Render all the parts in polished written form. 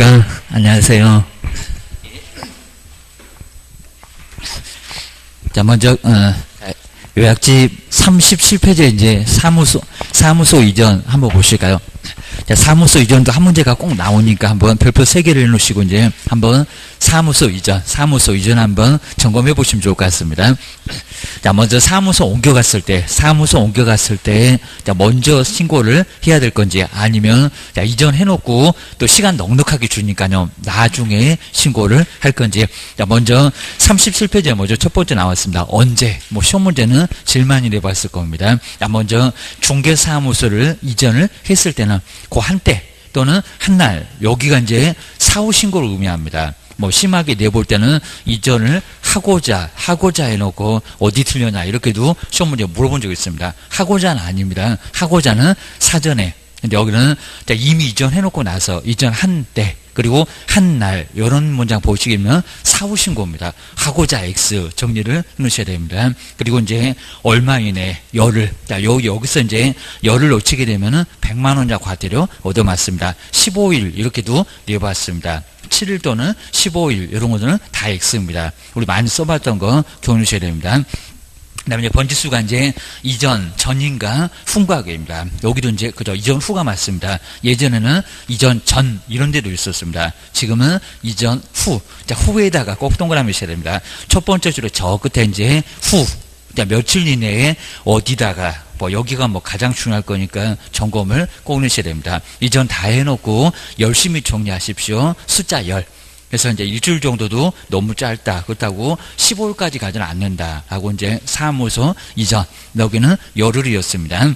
안녕하세요. 자, 먼저, 요약집 37페이지에 이제 사무소 이전 한번 보실까요? 자, 사무소 이전도 한 문제가 꼭 나오니까 한번 별표 3개를 해놓으시고 이제 한번 사무소 이전 한번 점검해 보시면 좋을 것 같습니다. 자, 먼저 사무소 옮겨갔을 때, 자, 먼저 신고를 해야 될 건지 아니면, 자, 이전해놓고 또 시간 넉넉하게 주니까요, 나중에 신고를 할 건지. 자, 먼저 37페이지에 먼저 첫 번째 나왔습니다. 언제? 뭐, 시험 문제는 제일 많이 내봤을 겁니다. 자, 먼저 중개사무소를 이전을 했을 때는 그 한때 또는 한날, 여기가 이제 사후 신고를 의미합니다. 뭐 심하게 내볼 때는 이전을 하고자 해놓고 어디 틀렸냐 이렇게도 시험 문제 물어본 적이 있습니다. 하고자는 아닙니다. 하고자는 사전에. 근데 여기는 이미 이전해놓고 나서 이전한 때 그리고 한날 이런 문장 보시면 사후 신고입니다. 하고자 X 정리를 해놓으셔야 됩니다. 그리고 이제 얼마 이내 열흘. 자, 여기서 이제 열흘 놓치게 되면은 100만 원자 과태료 얻어맞습니다. 15일 이렇게도 내봤습니다. 7일 또는 15일 이런 것들은 다 X입니다. 우리 많이 써봤던 거 기억하셔야 됩니다. 그 다음에 이제 번지수가 이제 이전, 전인가, 후가입니다. 여기도 이제, 그죠. 이전, 후가 맞습니다. 예전에는 이전, 전, 이런 데도 있었습니다. 지금은 이전, 후. 자, 후에다가 꼭 동그라미 쳐야 됩니다. 첫 번째 줄에 저 끝에 이제 후. 자, 며칠 이내에 어디다가, 뭐, 여기가 뭐 가장 중요할 거니까 점검을 꼭 넣으셔야 됩니다. 이전 다 해놓고 열심히 정리하십시오. 숫자 10. 그래서 이제 일주일 정도도 너무 짧다. 그렇다고 15일까지 가지는 않는다. 하고 이제 사무소 이전. 여기는 열흘이었습니다.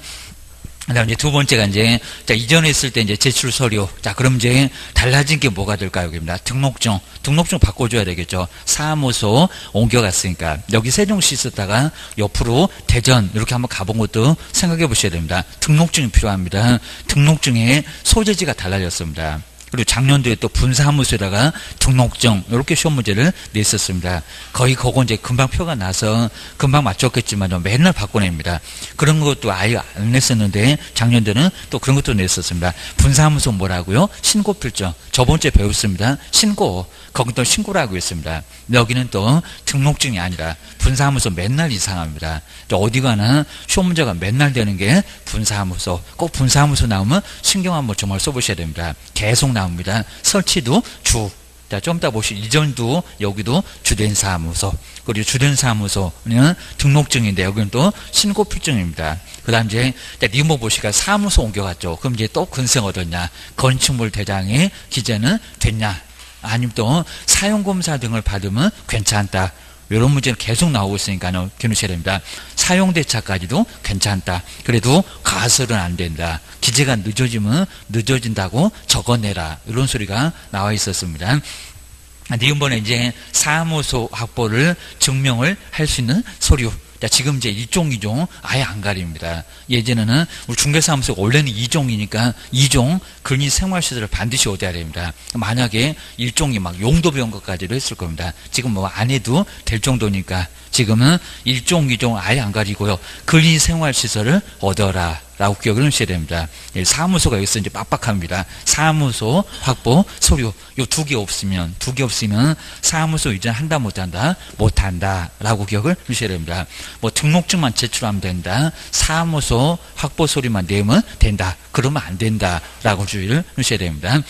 그 다음에 이제 두 번째가 이제, 자, 이전했을 때 이제 제출 서류. 자, 그럼 이제 달라진 게 뭐가 될까요? 여기입니다. 등록증 바꿔줘야 되겠죠. 사무소 옮겨갔으니까. 여기 세종시 있었다가 옆으로 대전 이렇게 한번 가본 것도 생각해 보셔야 됩니다. 등록증이 필요합니다. 등록증의 소재지가 달라졌습니다. 그리고 작년도에 또 분사무소에다가 등록증 이렇게 시험 문제를 냈었습니다. 거의 그거 이제 금방 표가 나서 금방 맞췄겠지만 맨날 바꿔냅니다. 그런 것도 아예 안 냈었는데 작년도는 또 그런 것도 냈었습니다. 분사무소 뭐라고요? 신고필증. 저번 주에 배웠습니다. 신고. 거기 또 신고라고 했습니다. 여기는 또 등록증이 아니라 분사무소 맨날 이상합니다. 어디 가나 시험 문제가 맨날 되는 게 분사무소. 꼭 분사무소 나오면 신경 한번 정말 써보셔야 됩니다. 계속 나옵니다. 설치도 주. 자, 좀 이따 보시 이전도 여기도 주된 사무소. 그리고 주된 사무소는 등록증인데 여기는 또 신고필증입니다. 그 다음 이제 니모 보시가 사무소 옮겨갔죠. 그럼 이제 또 근성 얻었냐? 건축물 대장의 기재는 됐냐? 아니면 또 사용검사 등을 받으면 괜찮다. 이런 문제는 계속 나오고 있으니까요. 기억하셔야 됩니다. 사용대차까지도 괜찮다. 그래도 가설은 안 된다. 기재가 늦어지면 늦어진다고 적어내라. 이런 소리가 나와 있었습니다. 이번에 이제 사무소 확보를 증명을 할 수 있는 서류. 자, 지금 이제 1종, 2종 아예 안 가립니다. 예전에는 우리 중개사무소가 원래는 2종이니까 2종 근위 생활시설을 반드시 얻어야 됩니다. 만약에 1종이 막 용도 배운 것까지도 했을 겁니다. 지금 뭐 안 해도 될 정도니까 지금은 1종, 2종 아예 안 가리고요. 근위 생활시설을 얻어라. 라고 기억을 하셔야 됩니다. 사무소가 여기서 이제 빡빡합니다. 사무소 확보 서류. 요 두 개 없으면 사무소 이전한다 못한다 라고 기억을 하셔야 됩니다. 뭐 등록증만 제출하면 된다. 사무소 확보 서류만 내면 된다. 그러면 안 된다 라고 주의를 하셔야 됩니다.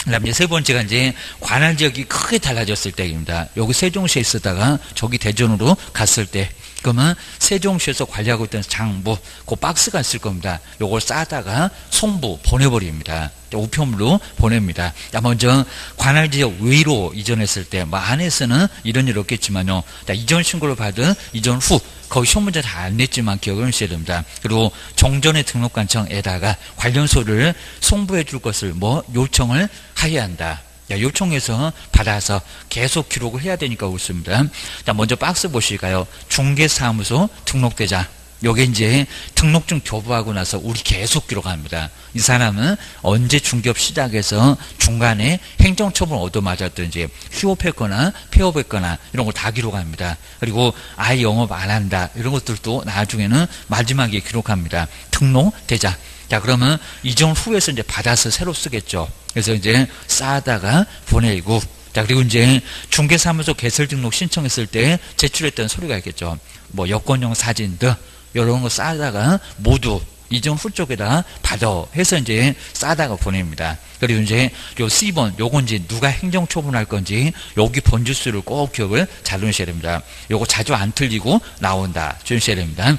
그 다음에 이제 세 번째가 이제 관할 지역이 크게 달라졌을 때입니다. 여기 세종시에 있었다가 저기 대전으로 갔을 때 그러면 세종시에서 관리하고 있던 장부 그 박스가 있을 겁니다. 요걸 싸다가 송부 보내버립니다. 우편물로 보냅니다. 먼저 관할 지역 외로 이전했을 때 뭐 안에서는 이런 일 없겠지만요. 이전 신고를 받은 이전 후 거기 시험 문제 다 안 냈지만 기억을 하셔야 됩니다. 그리고 종전의 등록관청에다가 관련 서류를 송부해 줄 것을 뭐 요청을 하여야 한다. 요청해서 받아서 계속 기록을 해야 되니까 그렇습니다. 자, 먼저 박스 보실까요? 중개사무소 등록대장. 요게 이제 등록증 교부하고 나서 우리 계속 기록합니다. 이 사람은 언제 중개업 시작해서 중간에 행정처분 얻어맞았든지 휴업했거나 폐업했거나 이런 걸 다 기록합니다. 그리고 아예 영업 안 한다 이런 것들도 나중에는 마지막에 기록합니다. 등록대장. 자, 그러면 이전 후에서 이제 받아서 새로 쓰겠죠. 그래서 이제 쌓아다가 보내고, 자, 그리고 이제 중개사무소 개설 등록 신청했을 때 제출했던 서류가 있겠죠. 뭐 여권용 사진 등 이런 거 쌓아다가 모두 이전 후 쪽에다 받아 해서 이제 싸다가 보냅니다. 그리고 이제 요 C번 요건 이제 누가 행정 처분할 건지 여기 번지수를 꼭 기억을 잘 놓으셔야 됩니다. 요거 자주 안 틀리고 나온다 주셔야 됩니다.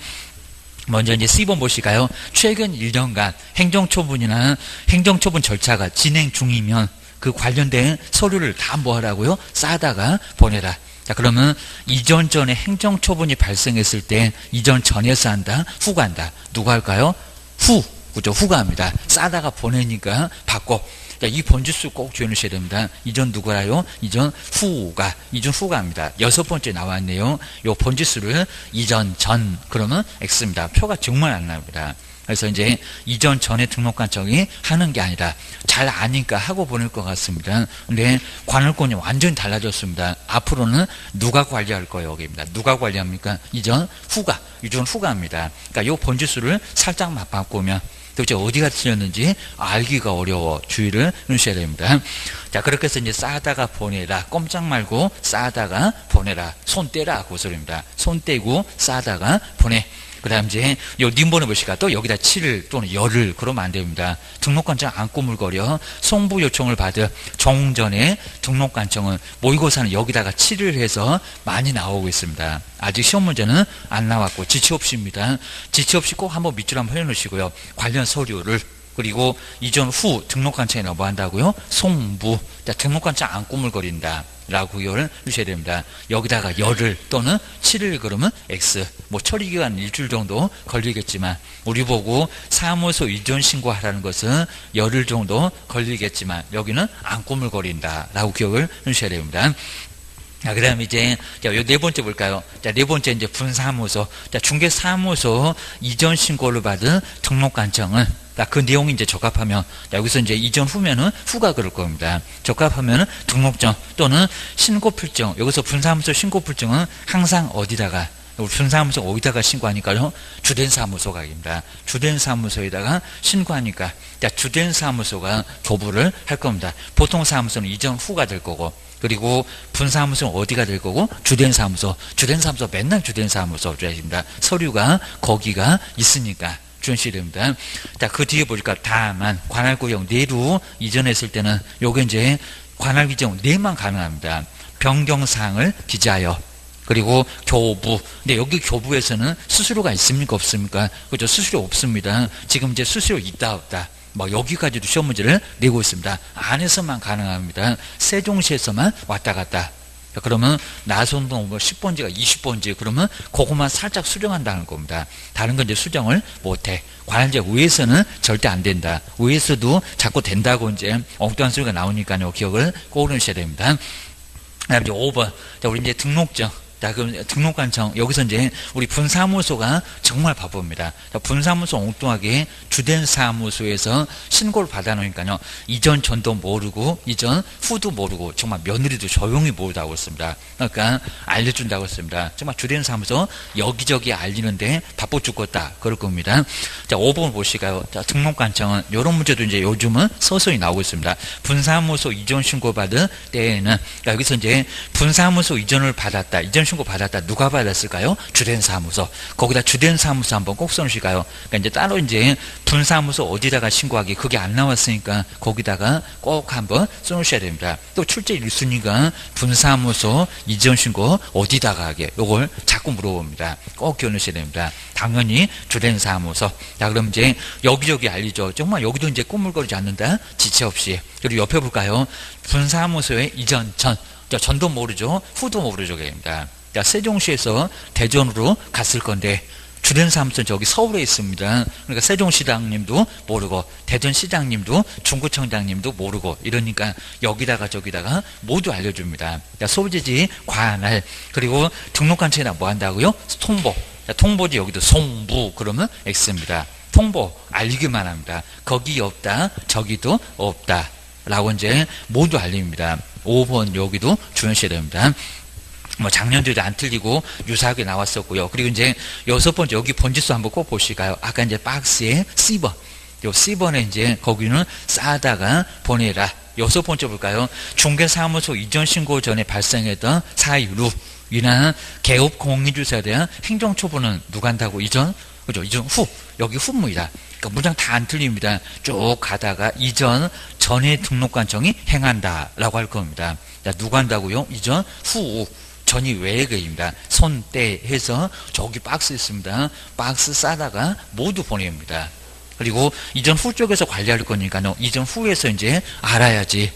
먼저 이제 C번 보실까요? 최근 1년간 행정처분이나 행정처분 절차가 진행 중이면 그 관련된 서류를 다 뭐 하라고요? 싸다가 보내라. 자, 그러면 이전 전에 행정처분이 발생했을 때 이전 전에서 한다, 후가 한다. 누가 할까요? 후, 그죠? 후가 합니다. 싸다가 보내니까 받고. 자, 이 번지수 꼭 지어놓으셔야 됩니다. 이전 누구라요? 이전 후가 합니다. 6번째 나왔네요. 요 번지수를 이전, 전, 그러면 X입니다. 표가 정말 안 나옵니다. 그래서 이제 이전 전에 등록관청이 하는 게 아니라 잘 아니까 하고 보낼 것 같습니다. 근데 관할권이 완전히 달라졌습니다. 앞으로는 누가 관리할 거예요? 여기입니다. 누가 관리합니까? 이전 후가 합니다. 그러니까 요 번지수를 살짝만 바꾸면 도대체 어디가 틀렸는지 알기가 어려워. 주의를 해주셔야 됩니다. 자, 그렇게 해서 이제 싸다가 보내라. 꼼짝 말고 싸다가 보내라. 손 떼라. 그 소리입니다. 손 떼고 싸다가 보내. 그 다음 이제 요 님번호 보시까 또 여기다 7을 또는 열을 그러면 안 됩니다. 등록관청 안 꾸물거려. 송부 요청을 받은 종전에 등록관청은 모의고사는 여기다가 7을 해서 많이 나오고 있습니다. 아직 시험 문제는 안 나왔고 지체 없이입니다. 지체 없이 꼭 한번 밑줄 한번 해놓으시고요. 관련 서류를 그리고 이전 후 등록관청에 뭐 한다고요? 송부. 자, 등록관청 안 꾸물거린다. 라고 기억을 주셔야 됩니다. 여기다가 열을 또는 7을 그러면 X. 뭐 처리기간 일주일 정도 걸리겠지만 우리 보고 사무소 이전 신고하라는 것은 열흘 정도 걸리겠지만 여기는 안 꾸물거린다. 라고 기억을 주셔야 됩니다. 자, 그 다음에 이제, 자, 요 네 번째 볼까요? 자, 네 번째 이제 분사무소. 자, 중개사무소 이전 신고를 받은 등록관청은 그 내용이 이제 적합하면, 여기서 이제 이전 후면은 후가 그럴 겁니다. 적합하면은 등록증 또는 신고필증, 여기서 분사무소 신고필증은 항상 어디다가, 분사무소 어디다가 신고하니까요? 주된 사무소가 아닙니다. 주된 사무소에다가 신고하니까, 자, 주된 사무소가 교부를 할 겁니다. 보통 사무소는 이전 후가 될 거고, 그리고 분사무소는 어디가 될 거고 주된 사무소 맨날 주된 사무소 줘야됩니다. 서류가 거기가 있으니까 주셔야 됩니다. 자, 그 뒤에 보니까 다만 관할구역 내로 이전했을 때는 요게 이제 관할규정 내만 가능합니다. 변경사항을 기재하여 그리고 교부. 근데 여기 교부에서는 수수료가 있습니까 없습니까? 그죠? 수수료 없습니다. 지금 이제 수수료 있다 없다. 뭐 여기까지도 시험 문제를 내고 있습니다. 안에서만 가능합니다. 세종시에서만 왔다 갔다. 그러면 나선동 10번지가 20번지 그러면 그것만 살짝 수정한다는 겁니다. 다른 건 이제 수정을 못해. 관할제 위에서는 절대 안 된다. 위에서도 자꾸 된다고 이제 엉뚱한 소리가 나오니까요. 기억을 꼭 넣으셔야 됩니다. 그다음에 이제 5번. 자, 우리 이제 등록증. 자, 그럼 등록관청 여기서 이제 우리 분사무소가 정말 바쁩니다. 자, 분사무소 엉뚱하게 주된 사무소에서 신고를 받아놓으니까요. 이전 전도 모르고 이전 후도 모르고 정말 며느리도 조용히 모르다고 했습니다. 그러니까 알려준다고 했습니다. 정말 주된 사무소 여기저기 알리는데 바빠 죽겠다 그럴 겁니다. 자, 5번 보실까요? 자, 등록관청은 이런 문제도 이제 요즘은 서서히 나오고 있습니다. 분사무소 이전 신고 받은 때에는 그러니까 여기서 이제 분사무소 이전을 받았다. 이전 신고 받았다. 누가 받았을까요? 주된 사무소. 거기다 주된 사무소 한번 꼭 써놓으실까요? 그러니까 이제 따로 이제 분사무소 어디다가 신고하기 그게 안 나왔으니까 거기다가 꼭 한번 써놓으셔야 됩니다. 또 출제 1순위가 분사무소 이전 신고 어디다가 하게 요걸 자꾸 물어봅니다. 꼭 기억하셔야 됩니다. 당연히 주된 사무소. 자, 그럼 이제 여기저기 알리죠. 정말 여기도 이제 꾸물거리지 않는다. 지체 없이. 그리고 옆에 볼까요? 분사무소의 이전 전. 전도 모르죠. 후도 모르죠. 입니다. 자, 세종시에서 대전으로 갔을 건데 주된 사무소는 저기 서울에 있습니다. 그러니까 세종시장님도 모르고 대전시장님도 중구청장님도 모르고 이러니까 여기다가 저기다가 모두 알려줍니다. 자, 소재지 관할 그리고 등록관청에다 뭐 한다고요? 통보. 자, 통보지 여기도 송부 그러면 X입니다. 통보 알리기만 합니다. 거기 없다 저기도 없다 라고 이제 모두 알립니다. 5번 여기도 주의하셔야 됩니다. 뭐 작년도에도 안 틀리고 유사하게 나왔었고요. 그리고 이제 6번째 여기 번지수 한번 꼭 보실까요? 아까 이제 박스에 C번. 요 C번에 이제 거기는 싸다가 보내라. 여섯 번째 볼까요? 중개사무소 이전 신고 전에 발생했던 사유로 인한 개업 공인주사에 대한 행정처분은 누가 한다고? 이전, 그죠? 이전 후. 여기 후입니다. 그러니까 문장 다 안 틀립니다. 쭉 가다가 이전 전에 등록관청이 행한다 라고 할 겁니다. 자, 누가 한다고요? 이전 후. 전이 외계입니다. 손, 때 해서 저기 박스 있습니다. 박스 싸다가 모두 보냅니다. 그리고 이전 후 쪽에서 관리할 거니까요. 이전 후에서 이제 알아야지.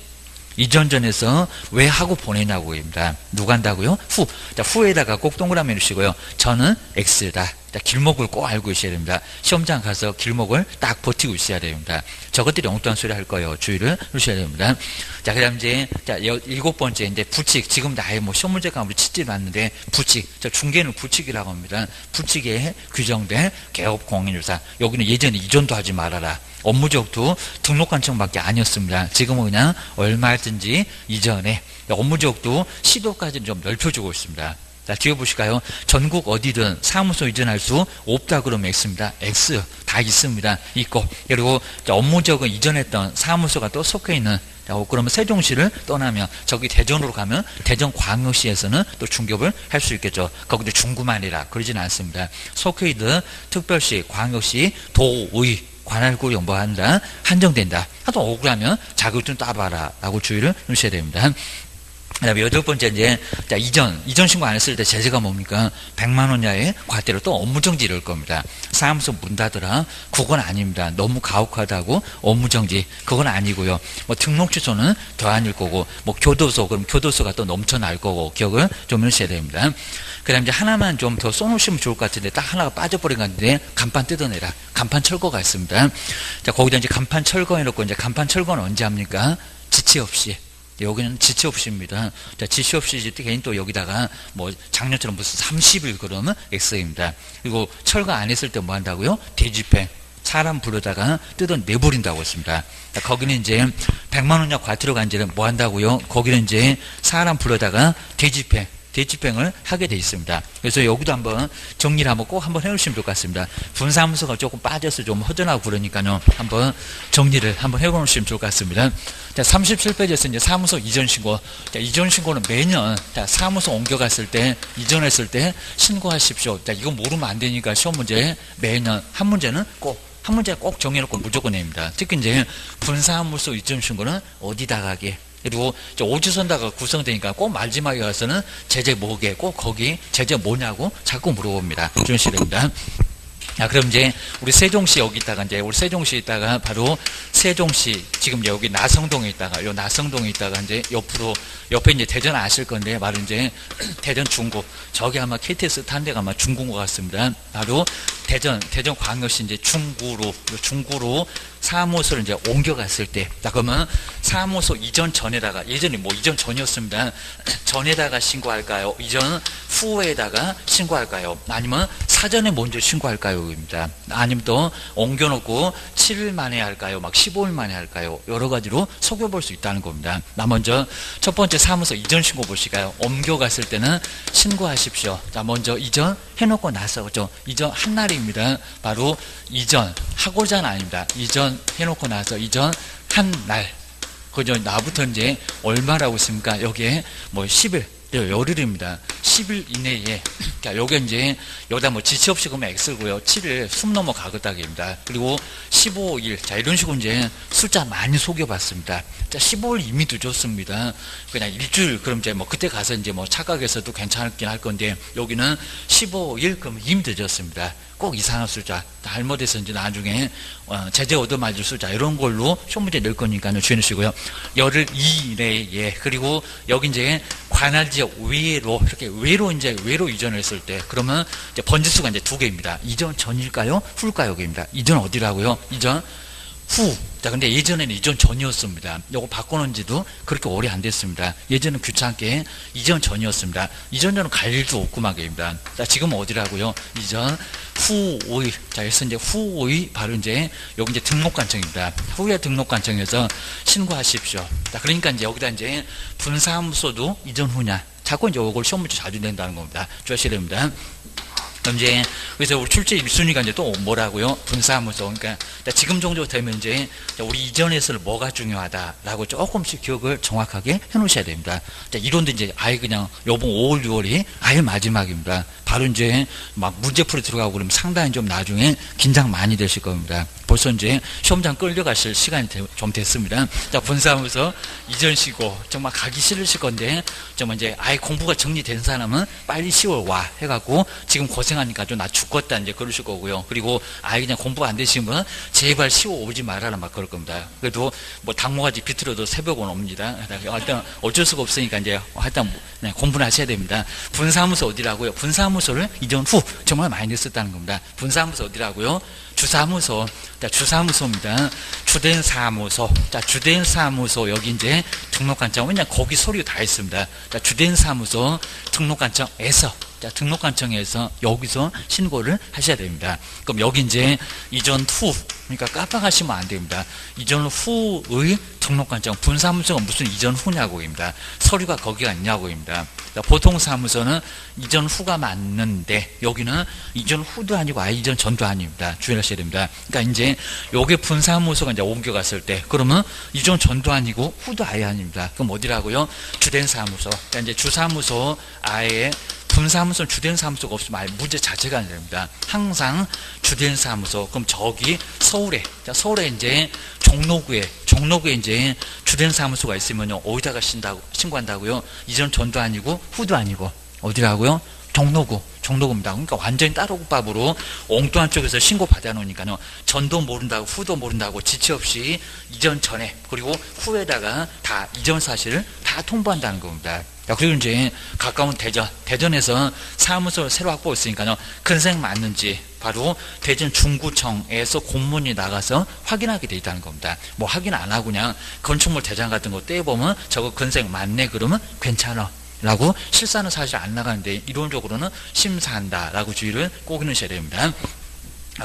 이전 전에서 왜 하고 보내냐고 입니다. 누가 한다고요? 후. 자, 후에다가 꼭 동그라미 해주시고요. 저는 X다. 자, 길목을 꼭 알고 있어야 됩니다. 시험장 가서 길목을 딱 버티고 있어야 됩니다. 저것들이 엉뚱한 소리 할 거예요. 주의를 하셔야 됩니다. 자, 그 다음 이제, 자, 일곱 번째, 이제 부칙. 지금 나의 뭐 시험 문제가 아무리 치지도 않는데, 부칙. 자, 중개는 부칙이라고 합니다. 부칙에 규정된 개업 공인유사. 여기는 예전에 이전도 하지 말아라. 업무적도 등록관청밖에 아니었습니다. 지금은 그냥 얼마든지 이전에 업무적도 시도까지는 좀 넓혀주고 있습니다. 자, 뒤에 보실까요? 전국 어디든 사무소 이전할 수 없다 그러면 X입니다. X 다 있습니다. 있고, 그리고 업무적은 이전했던 사무소가 또 속해 있는, 그러면 세종시를 떠나면 저기 대전으로 가면 대전광역시에서는 또 중개업을 할 수 있겠죠. 거기도 중구만이라 그러진 않습니다. 속해 있는 특별시, 광역시, 도의 관할구 연보한다, 한정된다. 하도 억울하면 자격 좀 따봐라 라고 주의를 주셔야 됩니다. 그 다음에 여덟 번째, 이제, 자, 이전 신고 안 했을 때 제재가 뭡니까? 100만 원 이하의 과태료 또 업무정지 이럴 겁니다. 사무소 문 닫으라. 그건 아닙니다. 너무 가혹하다고 업무정지. 그건 아니고요. 뭐 등록 취소는 더 아닐 거고, 뭐 교도소, 그럼 교도소가 또 넘쳐날 거고, 기억을 좀 하셔야 됩니다. 그 다음에 이제 하나만 좀 더 써놓으시면 좋을 것 같은데, 딱 하나가 빠져버린 것 같은데, 간판 뜯어내라. 간판 철거가 있습니다. 자, 거기다 이제 간판 철거해놓고, 이제 간판 철거는 언제 합니까? 지체 없이. 여기는 지체 없이입니다. 자, 지체 없이 개인 또 여기다가 뭐 작년처럼 무슨 30일 그러면 X입니다. 그리고 철거 안 했을 때 뭐 한다고요? 대집행. 사람 부르다가 뜯어내버린다고 했습니다. 자, 거기는 이제 100만 원 이하 과태료가 이제는 뭐 한다고요? 거기는 이제 사람 부르다가 대집행을 하게 돼 있습니다. 그래서 여기도 한번 정리를 한번 꼭 한번 해놓으시면 좋을 것 같습니다. 분사무소가 조금 빠져서 좀 허전하고 그러니까요. 한번 정리를 한번 해놓으시면 좋을 것 같습니다. 자, 37페이지에서 이제 사무소 이전 신고. 자, 이전 신고는 매년, 자, 사무소 옮겨갔을 때, 이전했을 때 신고하십시오. 자, 이거 모르면 안 되니까 시험 문제 매년 한 문제는 꼭 정해놓고 무조건 냅니다. 특히 이제 분사무소 이전 신고는 어디다 가게. 그리고 오지선다가 구성되니까 꼭 마지막에 가서는 제재 뭐게, 꼭 거기 제재 뭐냐고 자꾸 물어봅니다. 준시됩니다. 자, 그럼 이제 우리 세종시 여기 있다가 이제 우리 세종시에 있다가 바로 세종시 지금 여기 나성동에 있다가 요 나성동에 있다가 이제 옆에 이제 대전 아실 건데 바로 이제 대전 중구 저기 아마 KTX 탄 데가 아마 중구인 것 같습니다. 바로 대전광역시 이제 중구로 사무소를 이제 옮겨갔을 때, 자, 그러면 사무소 이전 전에다가, 예전에 뭐 이전 전이었습니다. 전에다가 신고할까요? 이전 후에다가 신고할까요? 아니면 사전에 먼저 신고할까요? 입니다. 아니면 또 옮겨놓고 7일 만에 할까요? 막 15일 만에 할까요? 여러 가지로 속여볼 수 있다는 겁니다. 먼저 첫 번째 사무소 이전 신고 보실까요? 옮겨갔을 때는 신고하십시오. 자, 먼저 이전 해놓고 나서, 그죠? 이전 한 날입니다. 바로 이전 하고자는 아닙니다. 이전 해놓고 나서 이전 한 날. 그죠? 나부터 이제 얼마라고 있습니까? 여기에 뭐 10일, 열흘입니다. 10일 이내에. 그러니까 여기 이제, 여기다 뭐 지체 없이 그러면 X고요. 7일 숨 넘어가겠다기입니다. 그리고 15일. 자, 이런 식으로 이제 숫자 많이 속여봤습니다. 자, 15일 이미 늦었습니다. 그냥 일주일, 그럼 이제 뭐 그때 가서 이제 뭐 착각해서도 괜찮긴 할 건데, 여기는 15일, 그럼 이미 늦었습니다. 꼭 이상한 숫자, 잘못해서 이제 나중에 제재 얻어맞을 숫자 이런 걸로 시험 문제 낼 거니까요. 주의하시고요. 열흘 이내에. 그리고 여기 이제 관할 지역 외로, 이렇게 외로 이전을 했을 때, 그러면 이제 번지수가 이제 두 개입니다. 이전 전일까요? 후일까요? 여기입니다. 이전 어디라고요? 이전 후. 자, 근데 예전에는 이전 전이었습니다. 요거 바꿔놓은 지도 그렇게 오래 안 됐습니다. 예전은 귀찮게 이전 전이었습니다. 이전 전은 갈 일도 없고 막입니다. 자, 지금 어디라고요? 이전 후의. 자, 그래서 이제 후의 바로 이제 여기 이제 등록관청입니다. 후의 등록관청에서 신고하십시오. 자, 그러니까 이제 여기다 이제 분사무소도 이전 후냐. 자꾸 이제 이걸 시험 문제 자주 낸다는 겁니다. 주의하셔야 됩니다. 이제 그래서 우리 출제 1순위가 이제 또 뭐라고요? 분사무소. 그러니까 지금 정도 되면 이제 우리 이전에서는 뭐가 중요하다라고 조금씩 기억을 정확하게 해놓으셔야 됩니다. 이론도 이제 아예 그냥 요번 5월, 6월이 아예 마지막입니다. 바로 이제 막 문제풀이 들어가고 그러면 상당히 좀 나중에 긴장 많이 되실 겁니다. 벌써 이제 시험장 끌려가실 시간이 좀 됐습니다. 자, 분사무소 이전시고 정말 가기 싫으실 건데 정말 이제 아예 공부가 정리된 사람은 빨리 10월 와 해갖고 지금 고생하니까 좀 나 죽겠다 이제 그러실 거고요. 그리고 아예 그냥 공부가 안 되시는 분은 제발 10월 오지 말아라 막 그럴 겁니다. 그래도 뭐 당모가지 비틀어도 새벽은 옵니다. 하여튼 어쩔 수가 없으니까 이제 하여튼 공부를 하셔야 됩니다. 분사무소 어디라고요? 분사무소를 이전 후 정말 많이 냈었다는 겁니다. 분사무소 어디라고요? 주사무소. 자, 주사무소입니다. 주된 사무소. 자, 주된 사무소 여기 이제 등록관청. 왜냐 거기 서류 다 있습니다. 자, 주된 사무소 등록관청에서 자, 등록관청에서 여기서 신고를 하셔야 됩니다. 그럼 여기 이제 이전 후 그러니까 깜빡하시면 안 됩니다. 이전 후의 등록관청 분사무소가 무슨 이전 후냐고입니다. 서류가 거기가 있냐고입니다. 보통 사무소는 이전 후가 맞는데 여기는 이전 후도 아니고 아예 이전 전도 아닙니다. 주의하셔야 됩니다. 그러니까 이제 요게 분사무소가 이제 옮겨갔을 때 그러면 이전 전도 아니고 후도 아예 아닙니다. 그럼 어디라고요? 주된 사무소. 그러니까 이제 주사무소 아예 분사무소는 주된 사무소가 없으면 아예 문제 자체가 안 됩니다. 항상 주된 사무소. 그럼 저기 서울에, 자, 서울에 이제 종로구에 이제 주된 사무소가 있으면요, 어디다가 신고한다고요? 이전 전도 아니고 후도 아니고 어디라고요? 종로구입니다. 그러니까 완전히 따로 국밥으로 엉뚱한 쪽에서 신고 받아놓으니까요, 전도 모른다고 후도 모른다고 지체 없이 이전 전에 그리고 후에다가 다 이전 사실을 다 통보한다는 겁니다. 그리고 이제 가까운 대전에서 사무소를 새로 확보했으니까요, 근생 맞는지 바로 대전 중구청에서 공문이 나가서 확인하게 돼 있다는 겁니다. 뭐 확인 안 하고 그냥 건축물 대장 같은 거 떼보면 저거 근생 맞네 그러면 괜찮아 라고 실사는 사실 안 나가는데 이론적으로는 심사한다 라고 주의를 꼭 해놓으셔야 됩니다.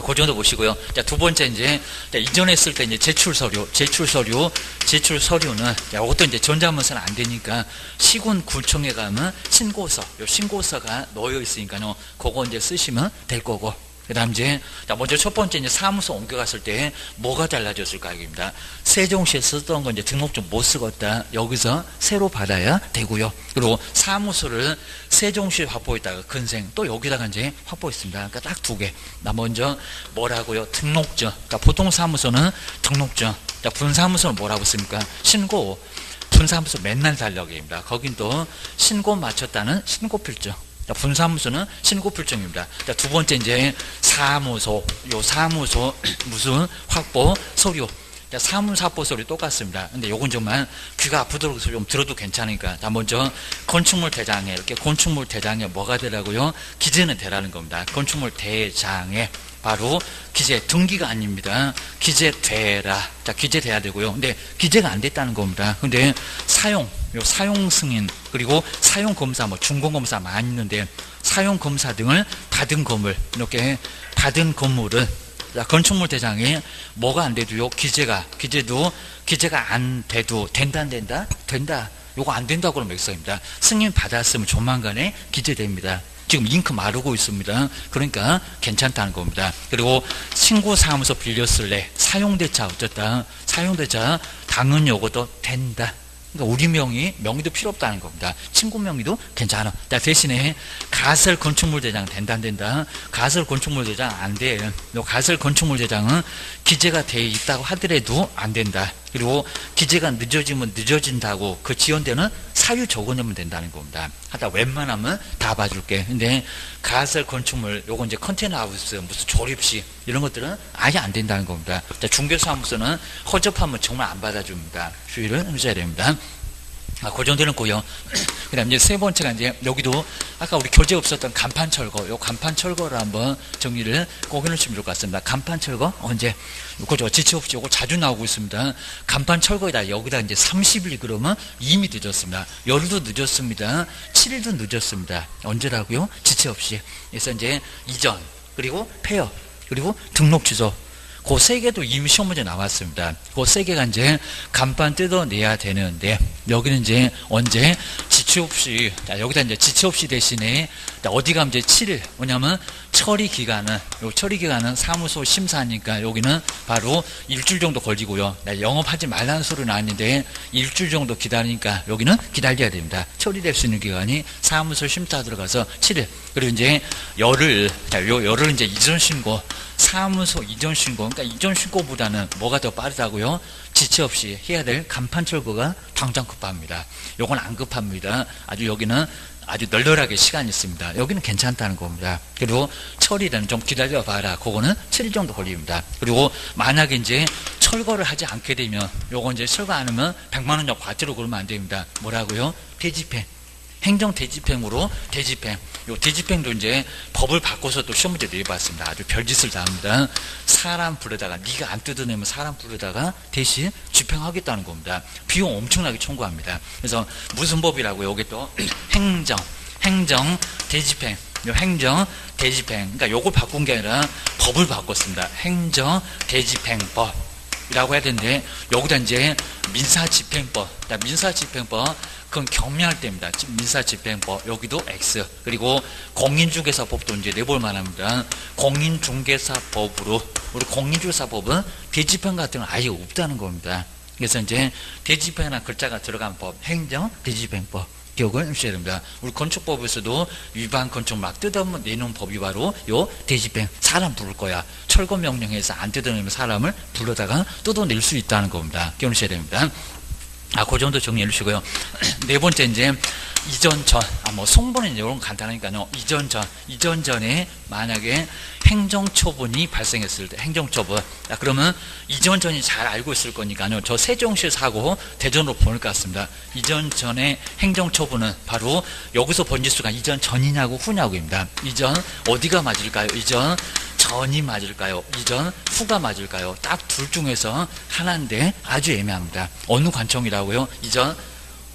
그 정도 보시고요. 자, 두 번째 이제 이전에 했을 때 이제 제출 서류는 이것도 이제 전자문서는 안 되니까 시군구청에 가면 신고서가 놓여 있으니까요. 그거 이제 쓰시면 될 거고. 그다음 이제 먼저 첫 번째 이제 사무소 옮겨갔을 때 뭐가 달라졌을까 입니다. 세종시에 쓰던 건 이제 등록증 못 쓰겠다. 여기서 새로 받아야 되고요. 그리고 사무소를 세종시에 확보했다가 근생 또 여기다가 이제 확보했습니다. 그러니까 딱 두 개. 먼저 뭐라고요? 등록증. 그러니까 보통 사무소는 등록증. 분사무소는 뭐라고 씁니까? 신고. 분사무소 맨날 달력입니다. 거긴 또 신고 마쳤다는 신고필증. 분사무소는 신고필증입니다. 두 번째 이제 사무소 무슨 확보 서류. 사무소 확보 서류 똑같습니다. 근데 요건 정말 귀가 아프도록 좀 들어도 괜찮으니까. 먼저 건축물 대장에 이렇게 건축물 대장에 뭐가 되라고요? 기재는 되라는 겁니다. 건축물 대장에 바로 기재 등기가 아닙니다. 기재되라. 자, 기재돼야 되고요. 근데 기재가 안 됐다는 겁니다. 근데 사용 승인 그리고 사용 검사 준공 검사 많이 있는데 사용 검사 등을 받은 건물 이렇게 받은 건물은 건축물 대장에 뭐가 안 돼도요. 기재가 안 돼도 된다. 요거 안 된다고 그러면 맥서입니다. 승인 받았으면 조만간에 기재됩니다. 지금 잉크 마르고 있습니다. 그러니까 괜찮다는 겁니다. 그리고 신고사무소 빌렸을래 사용대차 어쨌다. 사용대차 당은 요것도 된다. 그러니까 우리 명의도 필요 없다는 겁니다. 친구 명의도 괜찮아. 대신에 가설 건축물 대장 된다 안 된다. 가설 건축물 대장 안 돼. 가설 건축물 대장은 기재가 돼 있다고 하더라도 안 된다. 그리고 기재가 늦어지면 늦어진다고 그 지연되는 사유 적어내면 된다는 겁니다. 하다 웬만하면 다 봐줄게. 근데 가설 건축물 요거 이제 컨테이너 하우스 무슨 조립식 이런 것들은 아예 안 된다는 겁니다. 중개사무소는 허접하면 정말 안 받아줍니다. 주의를 하셔야 됩니다. 그 정도는 고요. 그 다음 이제 세 번째가 이제 여기도 아까 우리 교재 없었던 간판 철거, 요 간판 철거를 한번 정리를 꼭 해놓으시면 좋을 것 같습니다. 간판 철거 언제? 요거 지체 없이 요거 자주 나오고 있습니다. 간판 철거에다 여기다 이제 30일 그러면 이미 늦었습니다. 열흘도 늦었습니다. 7일도 늦었습니다. 언제라고요? 지체 없이. 그래서 이제 이전 그리고 폐업 그리고 등록 취소. 그 세 개도 이미 시험 문제 나왔습니다. 그 세 개가 이제 간판 뜯어내야 되는데 여기는 이제 언제 지체 지체 없이, 자, 여기다 이제 지체 없이 대신에, 자, 어디 가면 이제 7일. 뭐냐면, 처리 기간은 사무소 심사니까 여기는 바로 일주일 정도 걸리고요. 영업하지 말라는 소리 나왔는데, 일주일 정도 기다리니까 여기는 기다려야 됩니다. 처리될 수 있는 기간이 사무소 심사 들어가서 7일. 그리고 이제 열흘, 자, 열흘 이제 이전 신고, 사무소 이전 신고, 그러니까 이전 신고보다는 뭐가 더 빠르다고요? 지체 없이 해야 될 간판 철거가 당장 급합니다. 요건 안 급합니다. 아주 여기는 아주 널널하게 시간이 있습니다. 여기는 괜찮다는 겁니다. 그리고 처리는 좀 기다려 봐라. 그거는 7일 정도 걸립니다. 그리고 만약에 이제 철거를 하지 않게 되면, 요거 이제 철거 안 하면 100만 원 정도 과태료 그러면 안 됩니다. 뭐라고요? 대집행. 행정 대집행으로 대집행. 요 대집행도 이제 법을 바꿔서 또 시험 문제 내봤습니다. 아주 별짓을 다 합니다. 사람 부르다가, 네가 안 뜯어내면 사람 부르다가 대신 집행하겠다는 겁니다. 비용 엄청나게 청구합니다. 그래서 무슨 법이라고요? 여기 또 행정 대집행. 요 행정 대집행. 그러니까 요걸 바꾼 게 아니라 법을 바꿨습니다. 행정 대집행법. 이라고 해야 되는데, 여기다 이제 민사집행법, 민사집행법, 그건 경미할 때입니다. 민사집행법, 여기도 X. 그리고 공인중개사법도 이제 내볼 만합니다. 공인중개사법으로, 우리 공인중개사법은 대집행 같은 건 아예 없다는 겁니다. 그래서 이제 대집행이라는 글자가 들어간 법, 행정 대집행법. 기억을 해주셔야 됩니다. 우리 건축법에서도 위반 건축 막 뜯어내는 법이 바로 요 대집행. 사람 부를 거야. 철거 명령해서 안 뜯어내면 사람을 불러다가 뜯어낼 수 있다는 겁니다. 기억하셔야 됩니다. 그 정도 정리해 주시고요. 네 번째, 이제, 이전 전. 송부는 이런 건 간단하니까요. 이전 전에 만약에 행정처분이 발생했을 때, 행정처분. 그러면 이전 전이 잘 알고 있을 거니까요. 저 세종시 사고 대전으로 보낼 것 같습니다. 이전 전에 행정처분은 바로 여기서 번지수가 이전 전이냐고 후냐고입니다. 이전 어디가 맞을까요? 이전 전이 맞을까요? 이전 후가 맞을까요? 딱 둘 중에서 하나인데 아주 애매합니다. 어느 관청이라고요? 이전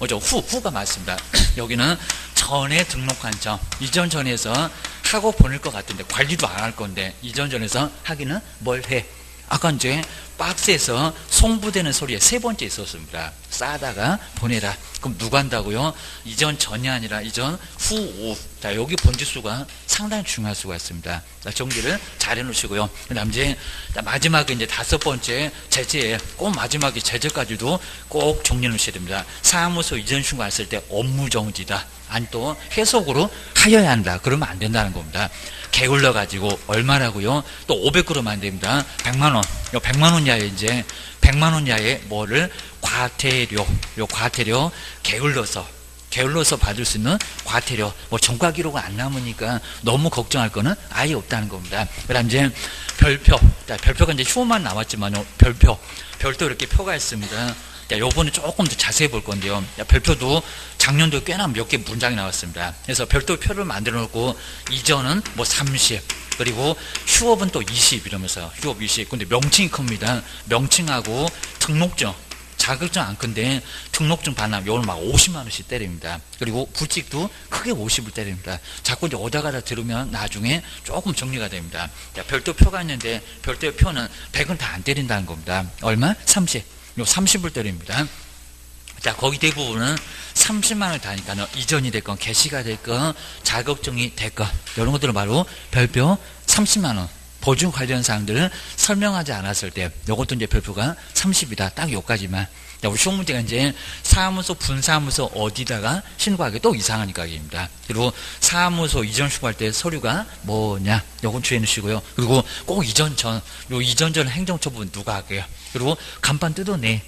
후가 맞습니다. 여기는 전에 등록한 점, 이전 전에서 하고 보낼 것 같은데 관리도 안 할 건데 이전 전에서 하기는 뭘 해? 아까 이제 박스에서 송부되는 소리에 세 번째 있었습니다. 싸다가 보내라. 그럼 누가 한다고요? 이전 전이 아니라 이전 후, 오. 자, 여기 번지수가 상당히 중요할 수가 있습니다. 자, 정리를 잘 해놓으시고요. 그 다음 이제 마지막에 이제 다섯 번째 제재, 꼭 마지막에 제재까지도 꼭 정리해 놓으셔야 됩니다. 사무소 이전 신고했을 때 업무 정지다. 아니 또 해석으로 하여야 한다. 그러면 안 된다는 겁니다. 게을러 가지고 얼마라고요? 또 500g 안 됩니다. 100만 원. 요 100만 원 이하에 이제 100만 원 이하에 뭐를 과태료. 요 과태료 게을러서 받을 수 있는 과태료. 전과 기록은 안 남으니까 너무 걱정할 거는 아예 없다는 겁니다. 그다음 이제 별표. 자, 별표가 이제 휴만 나왔지만요. 별도 이렇게 표가 있습니다. 요번에 조금 더 자세히 볼 건데요. 별표도 작년도 꽤나 몇 개 문장이 나왔습니다. 그래서 별도 표를 만들어 놓고 이전은 30, 그리고 휴업은 또 20 이러면서 휴업 20. 근데 명칭이 큽니다. 명칭하고 등록증, 자격증 안 큰데 등록증 반납 요걸 막 50만 원씩 때립니다. 그리고 불칙도 크게 50을 때립니다. 자꾸 이제 오다 가다 들으면 나중에 조금 정리가 됩니다. 별도 표가 있는데 별도 표는 100은 다 안 때린다는 겁니다. 얼마? 30. 요 30을 때립니다. 자, 거기 대부분은 30만 원을 다니까요. 이전이 됐건 개시가 됐건 자격증이 됐건 이런 것들은 바로 별표 30만 원. 보증 관련 사항들을 설명하지 않았을 때 이것도 이제 별표가 30이다. 딱 요까지만. 자, 우리 시험 문제가 이제 사무소, 분사무소 어디다가 신고하기 또 이상한 가격입니다. 그리고 사무소 이전 신고할 때 서류가 뭐냐? 요건 주의해 주시고요. 그리고 꼭 이전 전 행정처분 누가 할게요? 그리고 간판 뜯어내.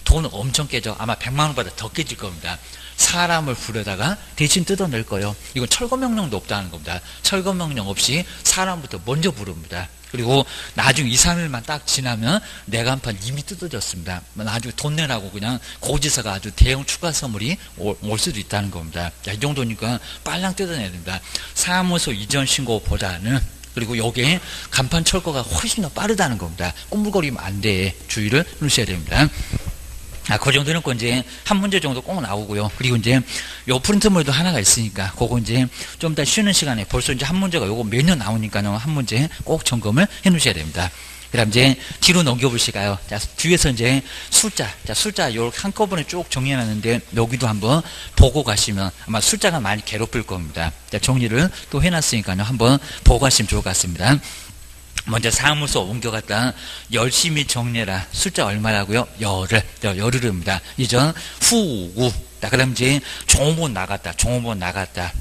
돈 엄청 깨져. 아마 100만 원보다 더 깨질 겁니다. 사람을 부르다가 대신 뜯어낼 거예요. 이건 철거명령도 없다는 겁니다. 철거명령 없이 사람부터 먼저 부릅니다. 그리고 나중에 2, 3일만 딱 지나면 내 간판 이미 뜯어졌습니다. 나중에 돈 내라고 그냥 고지서가 아주 대형 추가 선물이 올 수도 있다는 겁니다. 자, 이 정도니까 빨랑 뜯어내야 됩니다. 사무소 이전 신고보다는. 그리고 여기에 간판 철거가 훨씬 더 빠르다는 겁니다. 꾸물거리면 안 돼. 주의를 해주셔야 됩니다. 그 정도는 이제 한 문제 정도 꼭 나오고요. 그리고 이제 요 프린트물도 하나가 있으니까 그거 이제 좀 이따 쉬는 시간에 벌써 이제 한 문제가 요거 매년 나오니까요. 한 문제 꼭 점검을 해 놓으셔야 됩니다. 그다음 이제 뒤로 넘겨보실까요? 자, 뒤에서 이제 숫자 요렇게 한꺼번에 쭉 정리해놨는데 여기도 한번 보고 가시면 아마 숫자가 많이 괴롭힐 겁니다. 자, 정리를 또 해놨으니까요. 한번 보고 가시면 좋을 것 같습니다. 먼저 사무소 옮겨갔다 열심히 정리해라. 숫자 얼마라고요? 열흘입니다. 이전 후우. 그 다음 이제 종업원 나갔다.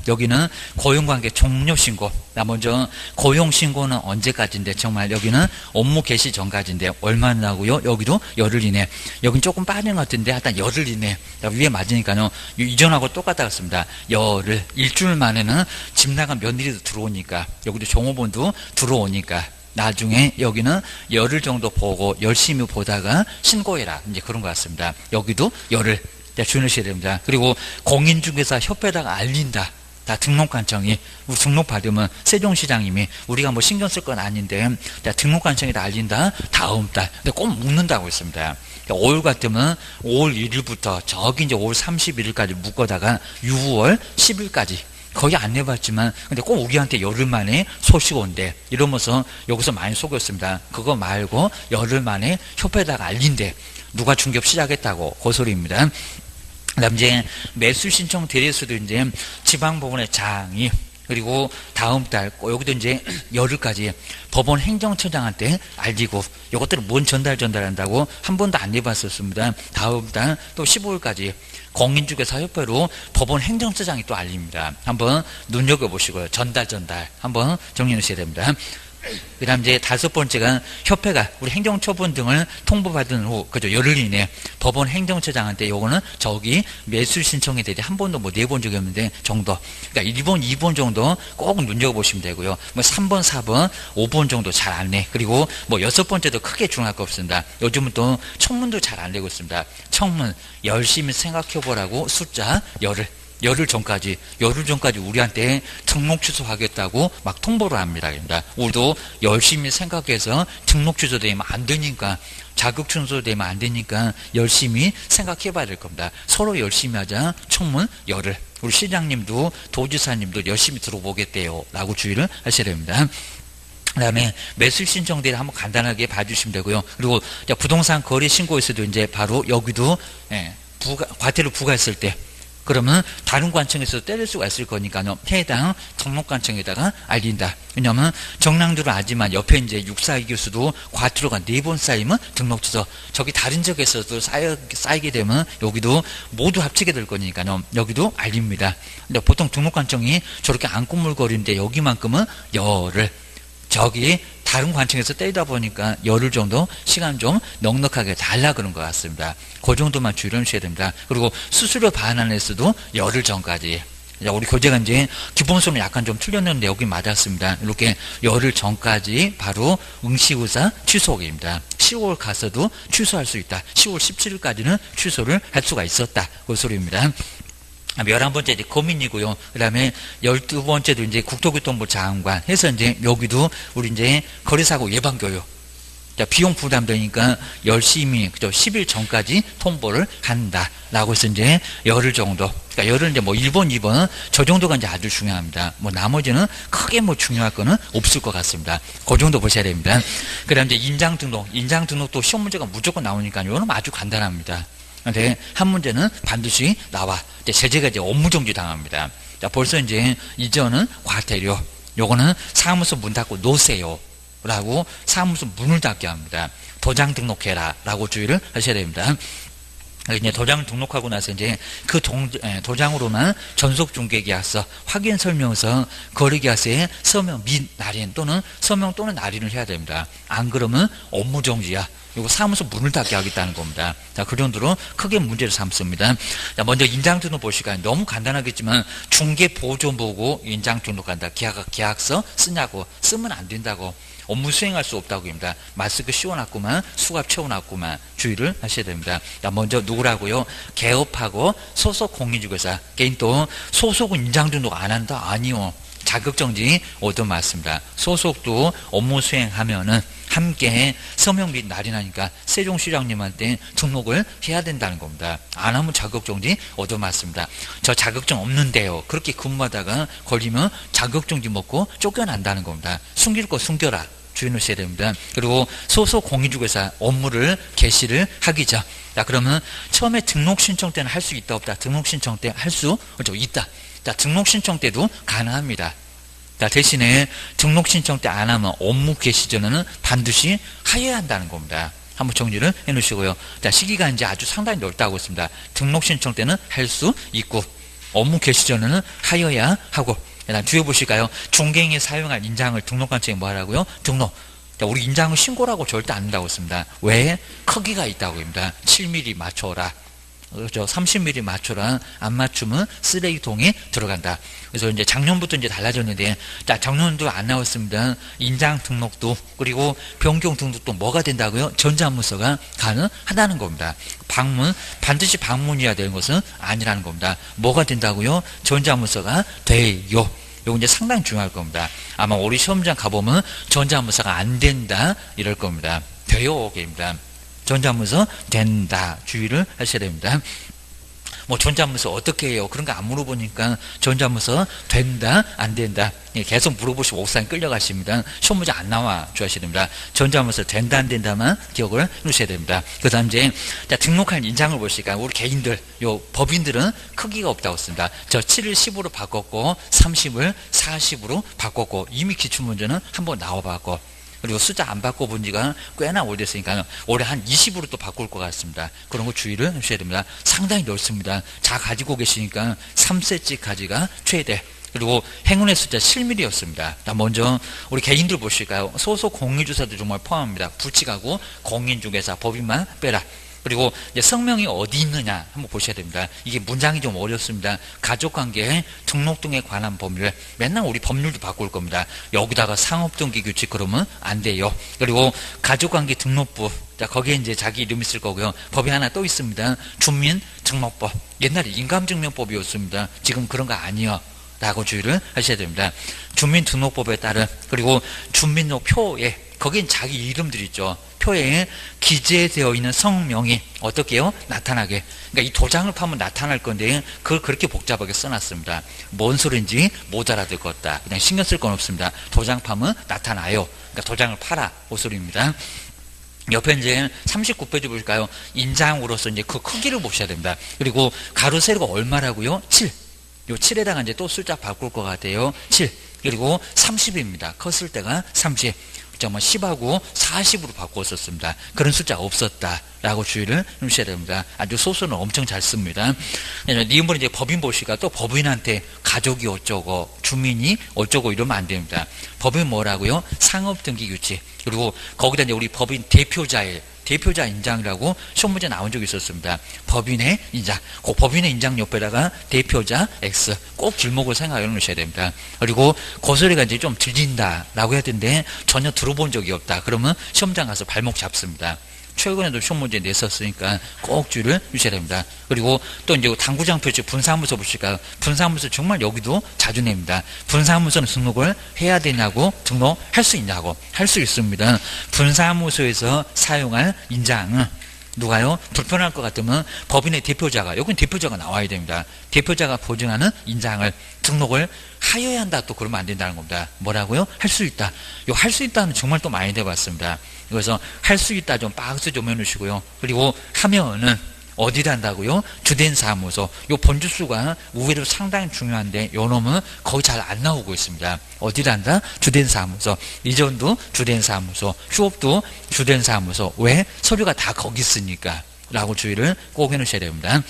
여기는 고용관계 종료신고. 먼저 고용신고는 언제까지인데 정말 여기는 업무 개시 전까지인데 얼마나고요? 여기도 열흘이네. 여긴 조금 빠진 것 같은데 하여튼 열흘이네. 위에 맞으니까요. 이전하고 똑같다 같습니다. 열흘. 일주일 만에는 집 나간 며느리도 들어오니까 여기도 종업원도 들어오니까 나중에 여기는 열흘 정도 보고 열심히 보다가 신고해라. 이제 그런 것 같습니다. 여기도 열흘. 주의하셔야 됩니다. 그리고 공인중개사 협회에다가 알린다. 다 등록관청이 우리 등록받으면 세종시장님이 우리가 뭐 신경 쓸 건 아닌데 등록관청에다 알린다. 다음 달. 근데 꼭 묶는다고 했습니다. 5월 같으면 5월 1일부터 저기 이제 5월 31일까지 묶어다가 6월 10일까지 거의 안 해봤지만 근데 꼭 우리한테 열흘 만에 소식 온대 이러면서 여기서 많이 속였습니다. 그거 말고 열흘 만에 협회에다가 알린대. 누가 중개업 시작했다고 그 소리입니다. 그다음 이제 매수 신청 대리수도 이제 지방법원의 장이 그리고 다음 달 여기도 이제 열흘까지 법원 행정처장한테 알리고 이것들은 뭔 전달한다고 한 번도 안 해봤었습니다. 다음 달 또 15일까지 공인중개사 협회로 법원 행정처장이 또 알립니다. 한번 눈여겨보시고요. 전달 한번 정리해 주셔야 됩니다. 그 다음 이제 다섯 번째가 협회가 우리 행정처분 등을 통보받은 후, 그죠, 열흘 이내 법원 행정처장한테 요거는 저기 매수 신청에 대해 한 번도 뭐 4번 적이 없는데 정도. 그러니까 1번, 2번 정도 꼭 눈여겨보시면 되고요. 뭐 3번, 4번, 5번 정도 잘 안 내. 그리고 뭐 6번째도 크게 중요할 거 없습니다. 요즘은 또 청문도 잘 안 내고 있습니다. 청문 열심히 생각해보라고 숫자 열흘 전까지 우리한테 등록 취소하겠다고 막 통보를 합니다. 우리도 열심히 생각해서 등록 취소되면 안 되니까 자격 취소되면 안 되니까 열심히 생각해 봐야 될 겁니다. 서로 열심히 하자. 청문 열흘. 우리 시장님도 도지사님도 열심히 들어보겠대요. 라고 주의를 하셔야 됩니다. 그 다음에 매수 신청 대리 한번 간단하게 봐주시면 되고요. 그리고 부동산 거래 신고에서도 이제 바로 여기도 과태료 부과했을 때 그러면 다른 관청에서 때릴 수가 있을 거니까요. 해당 등록관청에다가 알린다. 왜냐하면 정량도를 알지만 옆에 이제 642 교수도 과태료가 4번 쌓이면 등록 취소. 저기 다른 지역에서도 쌓이게 되면 여기도 모두 합치게 될 거니까요. 여기도 알립니다. 근데 보통 등록관청이 저렇게 안 꾸물거리는데 여기만큼은 열흘. 저기 다른 관청에서 때리다 보니까 열흘 정도 시간 좀 넉넉하게 달라 그런 것 같습니다. 그 정도만 주의를 하셔야 됩니다. 그리고 수수료 반환에서도 열흘 전까지. 우리 교재가 이제 기본소는 약간 좀 틀렸는데 여기 맞았습니다. 이렇게 열흘 전까지 바로 응시의사 취소기입니다. 10월 가서도 취소할 수 있다. 10월 17일까지는 취소를 할 수가 있었다. 그 소리입니다. 11번째 이제 거민이고요. 그 다음에 12번째도 이제 국토교통부 장관 해서 이제 여기도 우리 이제 거래사고 예방교육. 비용 부담되니까 열심히, 그죠? 10일 전까지 통보를 한다. 라고 해서 이제 열흘 정도. 그러니까 열흘 이제 뭐 1번, 2번, 저 정도가 이제 아주 중요합니다. 뭐 나머지는 크게 뭐 중요할 거는 없을 것 같습니다. 그 정도 보셔야 됩니다. 그 다음 이제 인장 등록도 시험 문제가 무조건 나오니까요. 이거는 아주 간단합니다. 근데 한 문제는 반드시 나와. 제재가 이제 업무정지 당합니다. 자, 벌써 이제 이전은 과태료. 요거는 사무소 문 닫고 놓으세요. 라고 사무소 문을 닫게 합니다. 도장 등록해라. 라고 주의를 하셔야 됩니다. 이제 도장 등록하고 나서 이제 그 도장으로만 전속중개계약서, 확인설명서, 거래계약서에 서명 및 날인 또는 서명 또는 날인을 해야 됩니다. 안 그러면 업무정지야. 이거 사무소 문을 닫게 하겠다는 겁니다. 자, 그 정도로 크게 문제를 삼습니다. 자, 먼저 인장등록 보시니까 너무 간단하겠지만 중개보조보고 인장등록한다. 계약서 쓰냐고. 쓰면 안 된다고. 업무 수행할 수 없다고 합니다. 마스크 씌워놨구만, 수갑 채워놨구만 주의를 하셔야 됩니다. 자, 먼저 누구라고요? 개업하고 소속 공인중개사. 개인 또 소속은 인장등록 안 한다? 아니요. 자격정지 얻어맞습니다. 소속도 업무 수행하면은 함께 서명 및 날인하니까 세종시장님한테 등록을 해야 된다는 겁니다. 안 하면 자격정지 얻어맞습니다. 저 자격증 없는데요. 그렇게 근무하다가 걸리면 자격정지 먹고 쫓겨난다는 겁니다. 숨길 거 숨겨라. 주의 넣으셔야 됩니다. 그리고 소속 공인중개사 업무를 개시를 하기 전. 자, 그러면 처음에 등록 신청 때는 할 수 있다 없다? 등록 신청 때 할 수 있다. 자, 등록 신청 때도 가능합니다. 자, 대신에 등록 신청 때 안 하면 업무 개시 전에는 반드시 하여야 한다는 겁니다. 한번 정리를 해 놓으시고요. 자, 시기가 이제 아주 상당히 넓다고 했습니다. 등록 신청 때는 할 수 있고, 업무 개시 전에는 하여야 하고, 일단 뒤에 보실까요? 중개인이 사용할 인장을 등록관청에 뭐 하라고요? 등록. 자, 우리 인장을 신고라고 절대 안 한다고 했습니다. 왜? 크기가 있다고 합니다. 7mm 맞춰라. 그렇죠. 30mm 맞춰라. 안 맞추면 쓰레기통에 들어간다. 그래서 이제 작년부터 이제 달라졌는데, 자, 작년도 안 나왔습니다. 인장 등록도, 그리고 변경 등록도 뭐가 된다고요? 전자문서가 가능하다는 겁니다. 방문, 반드시 방문이어야 되는 것은 아니라는 겁니다. 뭐가 된다고요? 전자문서가 돼요. 이거 이제 상당히 중요할 겁니다. 아마 우리 시험장 가보면 전자문서가 안 된다, 이럴 겁니다. 돼요, 입니다. 전자문서 된다. 주의를 하셔야 됩니다. 뭐 전자문서 어떻게 해요? 그런 거 안 물어보니까 전자문서 된다, 안 된다. 계속 물어보시고 옥상에 끌려가십니다. 시험 문제 안 나와 주셔야 됩니다. 전자문서 된다, 안 된다만 기억을 해놓으셔야 됩니다. 그 다음 이제 등록할 인장을 보시니까 우리 개인들, 요 법인들은 크기가 없다고 씁니다. 저 7을 10으로 바꿨고 30을 40으로 바꿨고 이미 기출문제는 한번 나와봤고, 그리고 숫자 안 바꿔본 지가 꽤나 오래됐으니까 올해 한 20으로 또 바꿀 것 같습니다. 그런 거 주의를 하셔야 됩니다. 상당히 넓습니다. 자, 가지고 계시니까 3cm까지가 최대. 그리고 행운의 숫자 7mm였습니다. 먼저 우리 개인들 보실까요? 소속 공인주사도 정말 포함합니다. 부칙하고 공인중개사, 법인만 빼라. 그리고 이제 성명이 어디 있느냐 한번 보셔야 됩니다. 이게 문장이 좀 어렵습니다. 가족관계 등록 등에 관한 법률, 맨날 우리 법률도 바꿀 겁니다. 여기다가 상업등기 규칙 그러면 안 돼요. 그리고 가족관계 등록부, 자, 거기에 이제 자기 이름 있을 거고요. 법이 하나 또 있습니다. 주민등록법. 옛날에 인감증명법이었습니다. 지금 그런 거 아니요 라고 주의를 하셔야 됩니다. 주민등록법에 따른, 그리고 주민등록표에, 거긴 자기 이름들 있죠. 표에 기재되어 있는 성명이 어떻게 해요? 나타나게. 그러니까 이 도장을 파면 나타날 건데 그걸 그렇게 복잡하게 써놨습니다. 뭔 소리인지 못 알아들 것 같다. 그냥 신경 쓸 건 없습니다. 도장 파면 나타나요. 그러니까 도장을 파라. 그 소리입니다. 옆에 이제 39페이지 보실까요? 인장으로서 이제 그 크기를 보셔야 됩니다. 그리고 가로 세로가 얼마라고요? 7. 요 7에다가 이제 또 숫자 바꿀 것 같아요. 7. 그리고 30입니다. 컸을 때가 30. 정말 10하고 40으로 바꿨었습니다. 그런 숫자 없었다라고 주의를 해주셔야 됩니다. 아주 소수는 엄청 잘 씁니다. 니은분 이제 법인 보시니까 또 법인한테 가족이 어쩌고 주민이 어쩌고 이러면 안 됩니다. 법인 뭐라고요? 상업등기규칙. 그리고 거기다 이제 우리 법인 대표자 인장이라고 시험 문제 나온 적이 있었습니다. 법인의 인장. 그 법인의 인장 옆에다가 대표자 X. 꼭 길목을 생각해 놓으셔야 됩니다. 그리고 고소리가 이제 좀 들린다라고 해야 되는데 전혀 들어본 적이 없다. 그러면 시험장 가서 발목 잡습니다. 최근에도 시험 문제 냈었으니까 꼭 주의를 주셔야 됩니다. 그리고 또 이제 당구장 표시 분사무소 보실까요? 분사무소 정말 여기도 자주 냅니다. 분사무소는 등록을 해야 되냐고, 등록할 수 있냐고. 할 수 있습니다. 분사무소에서 사용할 인장은 누가요? 불편할 것 같으면 법인의 대표자가, 여기는 대표자가 나와야 됩니다. 대표자가 보증하는 인장을 등록을 하여야 한다. 또 그러면 안 된다는 겁니다. 뭐라고요? 할 수 있다. 요 할 수 있다는 정말 또 많이 돼봤습니다. 그래서 할 수 있다 좀 박스 좀 해놓으시고요. 그리고 하면은 어디다 한다고요? 주된 사무소. 요 번지수가 우회로 상당히 중요한데 요 놈은 거의 잘 안 나오고 있습니다. 어디다 한다? 주된 사무소. 이전도 주된 사무소. 휴업도 주된 사무소. 왜? 서류가 다 거기 있으니까 라고 주의를 꼭 해놓으셔야 됩니다.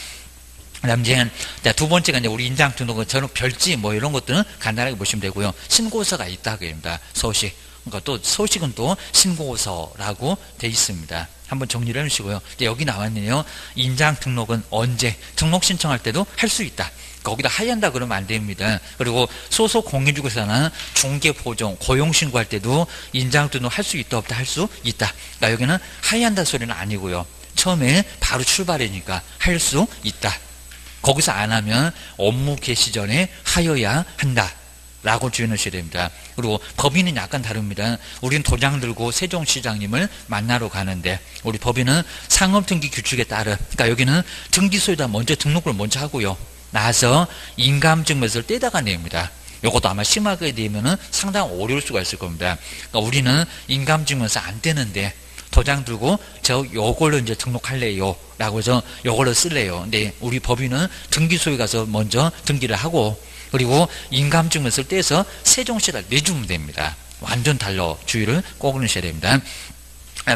그다음 이제 두 번째가 이제 우리 인장 등록은 저는 별지 뭐 이런 것들은 간단하게 보시면 되고요. 신고서가 있다고 합니다. 서식. 그러니까 또 서식은 또 신고서라고 돼 있습니다. 한번 정리를 해주시고요. 이제 여기 나왔네요. 인장 등록은 언제 등록 신청할 때도 할 수 있다. 거기다 하얀다 그러면 안 됩니다. 그리고 소속 공인중개사나 중개보정 고용신고할 때도 인장 등록 할 수 있다 없다 할 수 있다. 그러니까 여기는 하얀다 소리는 아니고요. 처음에 바로 출발이니까 할 수 있다. 거기서 안 하면 업무 개시 전에 하여야 한다. 라고 주의하셔야 됩니다. 그리고 법인은 약간 다릅니다. 우리는 도장 들고 세종시장님을 만나러 가는데 우리 법인은 상업등기 규칙에 따라, 그러니까 여기는 등기소에다 먼저 등록을 먼저 하고요. 나서 인감증명서를 떼다가 냅니다. 요것도 아마 심하게 되면은 상당히 어려울 수가 있을 겁니다. 그러니까 우리는 인감증명서 안 되는데 도장 들고 저 요걸로 이제 등록할래요 라고 해서 요걸로 쓸래요. 근데 우리 법인은 등기소에 가서 먼저 등기를 하고 그리고 인감증명서를 떼서 세종시에다 내주면 됩니다. 완전 달러 주의를 꼭 넣으셔야 됩니다.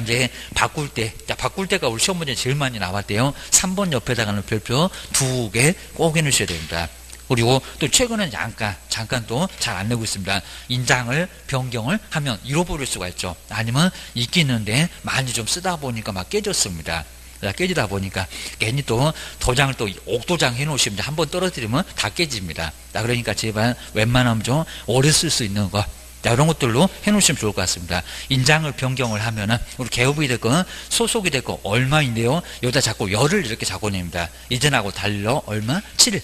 이제 바꿀 때가 우리 시험 문제 제일 많이 나왔대요. 3번 옆에다가는 별표 2개 꼭 해놓으셔야 됩니다. 그리고 또 최근에 잠깐 또 잘 안 내고 있습니다. 인장을 변경을 하면 잃어버릴 수가 있죠. 아니면 있겠는데 많이 좀 쓰다 보니까 막 깨졌습니다. 깨지다 보니까 괜히 또 도장을 또 옥도장 해놓으시면 한번 떨어뜨리면 다 깨집니다. 그러니까 제발 웬만하면 좀 오래 쓸 수 있는 거 이런 것들로 해놓으시면 좋을 것 같습니다. 인장을 변경을 하면은 우리 개업이 됐건 소속이 됐건 얼마인데요. 여기다 자꾸 열을 이렇게 적어냅니다. 이전하고 달러 얼마? 7일.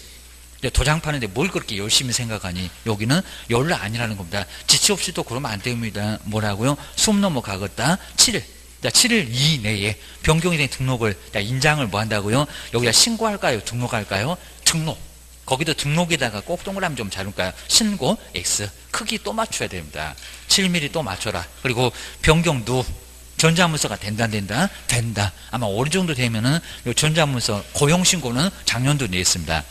도장 파는데 뭘 그렇게 열심히 생각하니? 여기는 열로 아니라는 겁니다. 지체 없이 또 그러면 안 됩니다. 뭐라고요? 숨 넘어가겠다. 7일. 7일 이내에 변경이 된 등록을 인장을 뭐 한다고요? 여기다 신고할까요? 등록할까요? 등록. 거기도 등록에다가 꼭 동그라미 좀 잡을까요? 신고 X. 크기 또 맞춰야 됩니다. 7mm 또 맞춰라. 그리고 변경도 전자문서가 된다 안 된다? 된다. 아마 어느 정도 되면은 요 전자문서 고용신고는 작년도 냈습니다.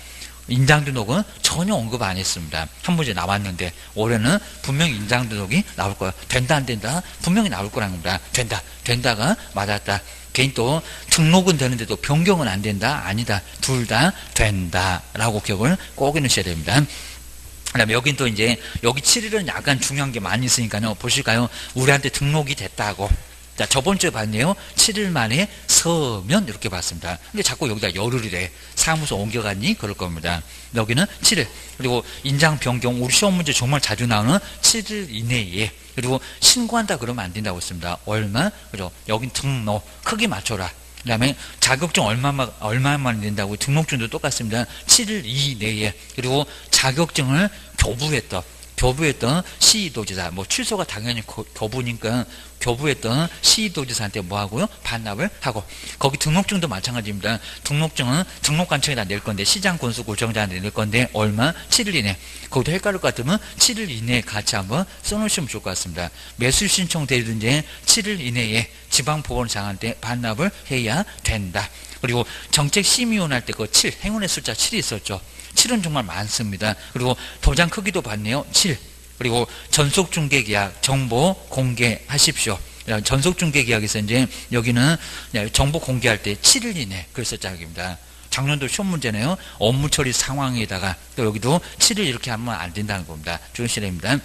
인장등록은 전혀 언급 안 했습니다. 한 문제 나왔는데 올해는 분명히 인장등록이 나올 거야. 된다 안 된다? 분명히 나올 거라는 겁니다. 된다. 된다가 맞았다. 개인 또 등록은 되는데도 변경은 안 된다? 아니다. 둘 다 된다. 라고 기억을 꼭 해놓으셔야 됩니다. 그 다음에 여긴 또 이제 여기 7일은 약간 중요한 게 많이 있으니까요. 보실까요? 우리한테 등록이 됐다고. 자, 저번 주에 봤네요. 7일 만에 서면 이렇게 봤습니다. 근데 자꾸 여기다 열흘이래. 사무소 옮겨갔니? 그럴 겁니다. 여기는 7일. 그리고 인장 변경, 우리 시험 문제 정말 자주 나오는 7일 이내에. 그리고 신고한다 그러면 안 된다고 했습니다. 얼마? 그죠? 여긴 등록. 크기 맞춰라. 그 다음에 자격증 얼마만 된다고 등록증도 똑같습니다. 7일 이내에. 그리고 자격증을 교부했던 시도지사, 뭐 취소가 당연히 교부니까 교부했던 시도지사한테 뭐 하고요? 반납을 하고. 거기 등록증도 마찬가지입니다. 등록증은 등록관청에다 낼 건데 시장 군수 구청장한테 낼 건데 얼마? 7일 이내. 거기도 헷갈릴 것 같으면 7일 이내에 같이 한번 써놓으시면 좋을 것 같습니다. 매수 신청 되든지 7일 이내에 지방보건장한테 반납을 해야 된다. 그리고 정책심의원 할 때 그 7, 행운의 숫자 7이 있었죠. 7은 정말 많습니다. 그리고 도장 크기도 봤네요. 7. 그리고 전속중개계약 정보 공개하십시오. 전속중개계약에서 이제 여기는 정보 공개할 때 7일 이내 그랬었자입니다. 작년도 시험 문제네요. 업무 처리 상황에다가 또 여기도 7일 이렇게 하면 안 된다는 겁니다. 주의시랍니다.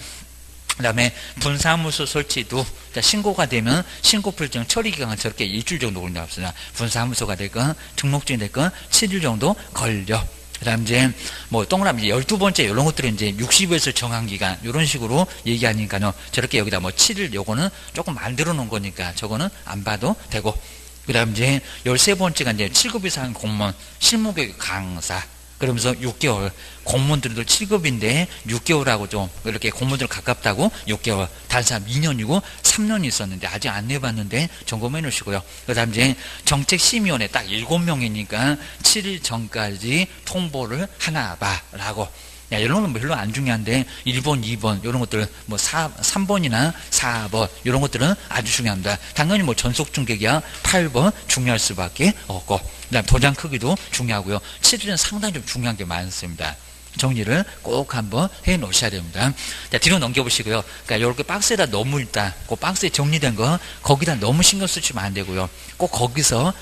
그 다음에 분사무소 설치도 신고가 되면 신고필증 처리기간은 저렇게 일주일 정도 걸린다고 합니다. 분사무소가 될건 등록증이 될건 7일 정도 걸려. 그 다음 이제 뭐 동그라미 12번째 이런 것들은 이제 60에서 정한기간 이런 식으로 얘기하니까요. 저렇게 여기다 뭐 7일 요거는 조금 만들어 놓은 거니까 저거는 안 봐도 되고. 그 다음 이제 13번째가 이제 7급 이상 공무원 실무교육 강사. 그러면서 6개월 공무원들도 7급인데 6개월하고 좀 이렇게 공무원들 가깝다고 6개월 다른 사람 2년이고 3년이 있었는데 아직 안 내봤는데 점검해 놓으시고요. 그 다음 이제 정책심의원에 딱 7명이니까 7일 전까지 통보를 하나 봐 라고. 야, 이런 건 별로 안 중요한데 1번, 2번 이런 것들 뭐 3번이나 4번 이런 것들은 아주 중요합니다. 당연히 뭐 전속중개계약 8번 중요할 수밖에 없고 그다음 도장 크기도 중요하고요. 7일은 상당히 좀 중요한 게 많습니다. 정리를 꼭 한번 해 놓으셔야 됩니다. 자, 뒤로 넘겨보시고요. 그러니까 이렇게 박스에다 너무 일단 그 박스에 정리된 거 거기다 너무 신경 쓰시면 안 되고요. 꼭 거기서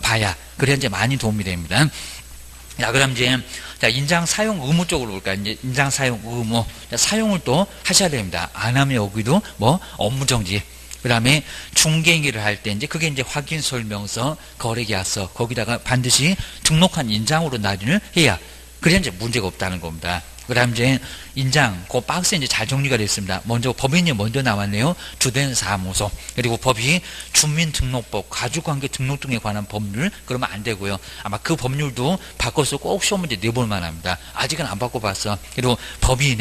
봐야 그래야 이제 많이 도움이 됩니다. 자, 그럼 이제 자, 인장 사용 의무 쪽으로 볼까요? 이제 인장 사용 의무. 자, 사용을 또 하셔야 됩니다. 안 하면 여기도 뭐 업무 정지. 그 다음에 중개행위를 할 때 이제 그게 이제 확인 설명서, 거래계약서 거기다가 반드시 등록한 인장으로 날인을 해야 그래야 이제 문제가 없다는 겁니다. 그 다음 이제 인장, 그 박스에 이제 잘 정리가 됐습니다. 먼저 법인이 먼저 나왔네요. 주된 사무소. 그리고 법이 주민등록법, 가족관계 등록 등에 관한 법률, 그러면 안 되고요. 아마 그 법률도 바꿔서 꼭 시험 문제 내볼 만합니다. 아직은 안 바꿔봤어. 그리고 법인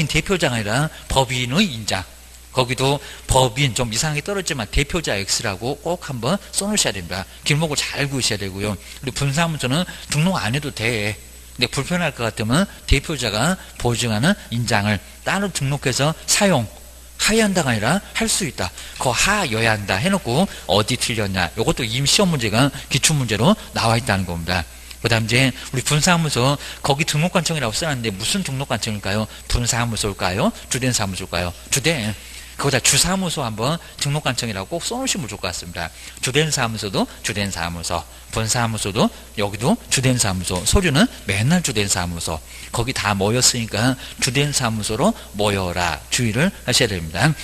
대표자가 아니라 법인의 인장. 거기도 법인 좀 이상하게 떨어지만 대표자 X라고 꼭 한번 써놓으셔야 됩니다. 길목을 잘 그으셔야 되고요. 그리고 분사무소는 등록 안 해도 돼. 근데 불편할 것 같으면 대표자가 보증하는 인장을 따로 등록해서 사용해야 한다가 아니라 할 수 있다. 그거 하여야 한다 해놓고 어디 틀렸냐. 이것도 이미 시험 문제가 기출문제로 나와 있다는 겁니다. 그 다음 이제 우리 분사무소 거기 등록관청이라고 써놨는데 무슨 등록관청일까요? 분사무소일까요? 주된사무소일까요? 주된. 거기다 주사무소 한번 등록관청이라고 꼭 써놓으시면 좋을 것 같습니다. 주된사무소도 주된사무소, 분사무소도 여기도 주된사무소, 서류는 맨날 주된사무소. 거기 다 모였으니까 주된사무소로 모여라 주의를 하셔야 됩니다.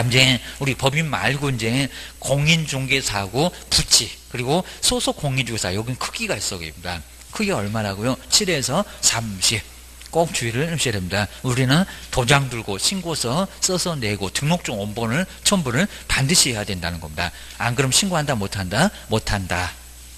이제 우리 법인 말고 이제 공인중개사하고 부치 그리고 소속 공인중개사 여기는 크기가 있어 보입니다. 크기가 얼마라고요? 7에서 30. 꼭 주의를 하셔야 됩니다. 우리는 도장 들고 신고서 써서 내고 등록증 원본을 첨부를 반드시 해야 된다는 겁니다. 안 그러면 신고한다 못한다? 못한다.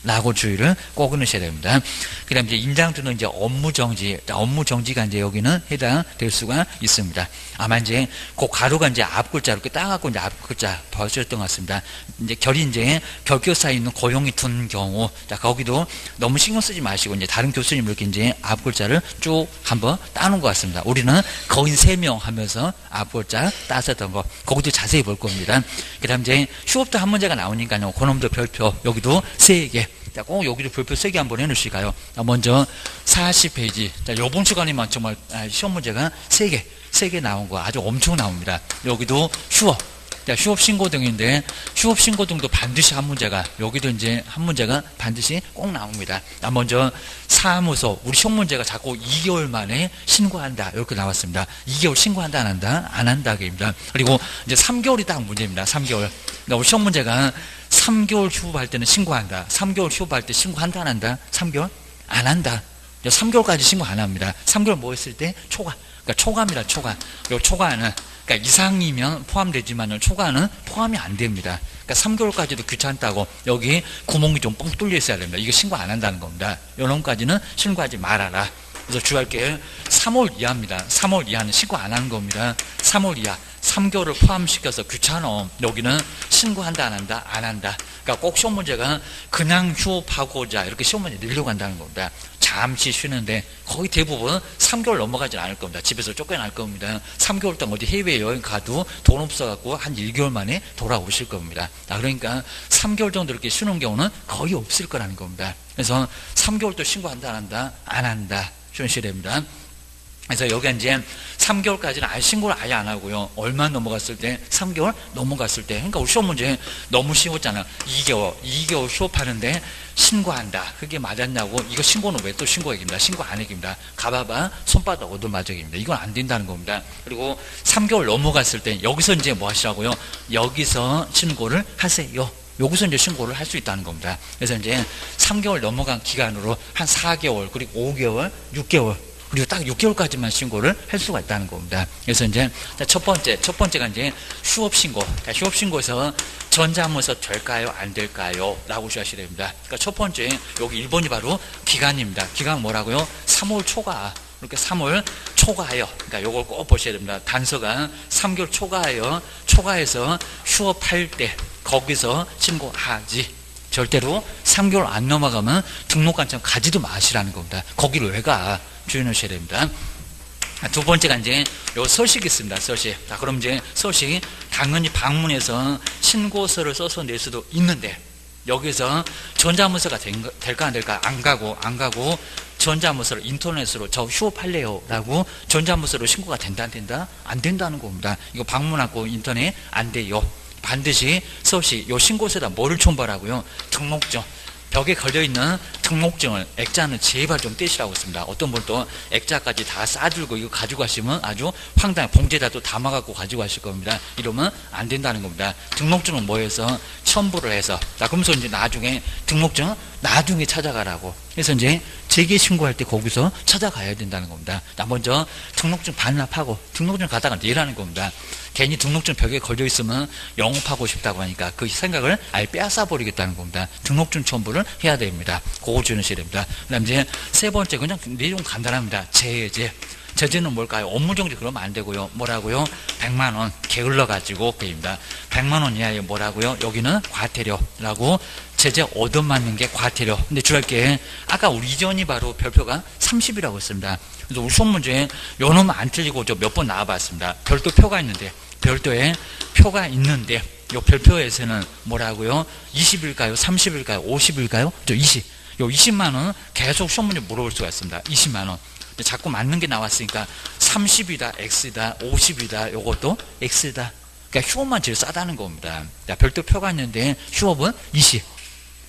라고 주의를 꼭 넣으셔야 됩니다. 그 다음 이제 인장주는 이제 업무정지, 업무정지가 이제 여기는 해당될 수가 있습니다. 아마 이제 그 가루가 이제 앞글자 이렇게 따갖고 이제 앞글자 보셨던 것 같습니다. 이제 결이 이제 결격사에 있는 고용이 둔 경우, 자, 거기도 너무 신경 쓰지 마시고 이제 다른 교수님 이렇게 이제 앞글자를 쭉 한번 따놓은 것 같습니다. 우리는 거인 3명 하면서 앞글자 따셨던 거, 거기도 자세히 볼 겁니다. 그 다음 이제 휴업도 한 문제가 나오니까요. 그놈도 별표, 여기도 3개. 자, 꼭 여기도 별표 3개 한번 해놓으실까요? 먼저 40페이지. 자, 요번 시간에만 정말 시험 문제가 3개 나온 거 아주 엄청 나옵니다. 여기도 휴업. 자, 휴업 신고등인데 휴업 신고등도 반드시 한 문제가 여기도 이제 한 문제가 반드시 꼭 나옵니다. 먼저 사무소 우리 시험 문제가 자꾸 2개월 만에 신고한다 이렇게 나왔습니다. 2개월 신고한다 안 한다? 안 한다입니다. 그리고 이제 3개월이 딱 문제입니다. 3개월. 그러니까 우리 시험 문제가 3개월 휴업할 때는 신고한다. 3개월 휴업할 때 신고한다 안 한다? 3개월 안 한다. 3개월까지 신고 안 합니다. 3개월 뭐 했을 때 초과. 그러니까 초과입니다. 초과. 요 초과는 그러니까 이상이면 포함되지만 초과는 포함이 안 됩니다. 그러니까 3개월까지도 귀찮다고 여기 구멍이 좀 뻥 뚫려 있어야 됩니다. 이거 신고 안 한다는 겁니다. 요놈까지는 신고하지 말아라. 그래서 주의할 게 3월 이하입니다. 3월 이하는 신고 안 하는 겁니다. 3월 이하. 3개월을 포함시켜서 귀찮아. 여기는 신고한다 안 한다? 안 한다. 그러니까 꼭 시험 문제가 그냥 휴업하고자 이렇게 시험 문제 늘려고 한다는 겁니다. 잠시 쉬는데 거의 대부분 3개월 넘어가지 않을 겁니다. 집에서 쫓겨날 겁니다. 3개월 동안 어디 해외여행 가도 돈 없어갖고 한 1개월 만에 돌아오실 겁니다. 그러니까 3개월 정도 이렇게 쉬는 경우는 거의 없을 거라는 겁니다. 그래서 3개월도 신고한다 안 한다? 안 한다. 쉬셔야 됩니다. 그래서 여기 이제 3개월까지는 아예 신고를 아예 안 하고요. 얼마 넘어갔을 때? 3개월 넘어갔을 때. 그러니까 우리 시험 문제 너무 쉬웠잖아. 2개월 휴업하는데 신고한다. 그게 맞았냐고. 이거 신고는 왜 또 신고액입니다. 신고 안 액입니다. 가봐봐 손바닥 오두마적입니다. 이건 안 된다는 겁니다. 그리고 3개월 넘어갔을 때 여기서 이제 뭐 하시라고요? 여기서 신고를 하세요. 여기서 이제 신고를 할 수 있다는 겁니다. 그래서 이제 3개월 넘어간 기간으로 한 4개월, 그리고 5개월, 6개월, 그리고 딱 6개월까지만 신고를 할 수가 있다는 겁니다. 그래서 이제 첫 번째가 이제 휴업 신고. 휴업 신고에서 전자문서 될까요? 안 될까요? 라고 하셔야 됩니다. 그러니까 첫 번째, 여기 1번이 바로 기간입니다. 기간 뭐라고요? 3월 초과. 이렇게 3월 초과하여. 그러니까 요걸 꼭 보셔야 됩니다. 단서가 3개월 초과하여, 초과해서 휴업할 때, 거기서 신고하지. 절대로 3개월 안 넘어가면 등록관청 가지도 마시라는 겁니다. 거기를 왜 가? 주의하셔야 됩니다. 두 번째가 이제 요 서식이 있습니다. 서식. 자, 그럼 이제 서식 당연히 방문해서 신고서를 써서 낼 수도 있는데 여기서 전자문서가 될까 안 될까? 안 가고 전자문서를 인터넷으로 저 휴업할래요 라고 전자문서로 신고가 된다 안 된다? 안 된다는 겁니다. 이거 방문하고 인터넷 안 돼요. 반드시 서식 요 신고서에다 뭐를 첨부하라고요? 등록증. 벽에 걸려있는 등록증을 액자는 제발 좀 떼시라고 했습니다. 어떤 분은 또 액자까지 다 싸들고 이거 가지고 가시면 아주 황당해. 봉지에다 또 담아갖고 가지고 가실 겁니다. 이러면 안 된다는 겁니다. 등록증은 뭐해서 첨부를 해서. 자, 그러면서 이제 나중에 등록증 나중에 찾아가라고. 그래서 이제 재개 신고할 때 거기서 찾아가야 된다는 겁니다. 자, 먼저 등록증 반납하고 등록증 가다가 내라는 겁니다. 괜히 등록증 벽에 걸려 있으면 영업하고 싶다고 하니까 그 생각을 아예 빼앗아 버리겠다는 겁니다. 등록증 첨부를 해야 됩니다. 그거 주의하셔야 됩니다. 그 다음 이제 세 번째, 그냥 내용 간단합니다. 제재. 제재는 뭘까요? 업무정지 그러면 안 되고요. 뭐라고요? 100만 원 게을러가지고 그입니다. 100만 원 이하에 뭐라고요? 여기는 과태료라고 제재 얻어맞는 게 과태료. 근데 주의할 게 아까 우리 이전이 바로 별표가 30이라고 했습니다. 그래서 우리 수업 문제 요놈 안 틀리고 저 몇 번 나와봤습니다. 별도 표가 있는데 별도에 표가 있는데 요 별표에서는 뭐라고요? 20일까요? 30일까요? 50일까요? 저 20. 요 20만 원 계속 시험 문제 물어볼 수가 있습니다. 20만 원. 자꾸 맞는 게 나왔으니까 30이다, X다, 50이다, 요것도 X다. 그러니까 휴업만 제일 싸다는 겁니다. 별도 표가 있는데 휴업은 20.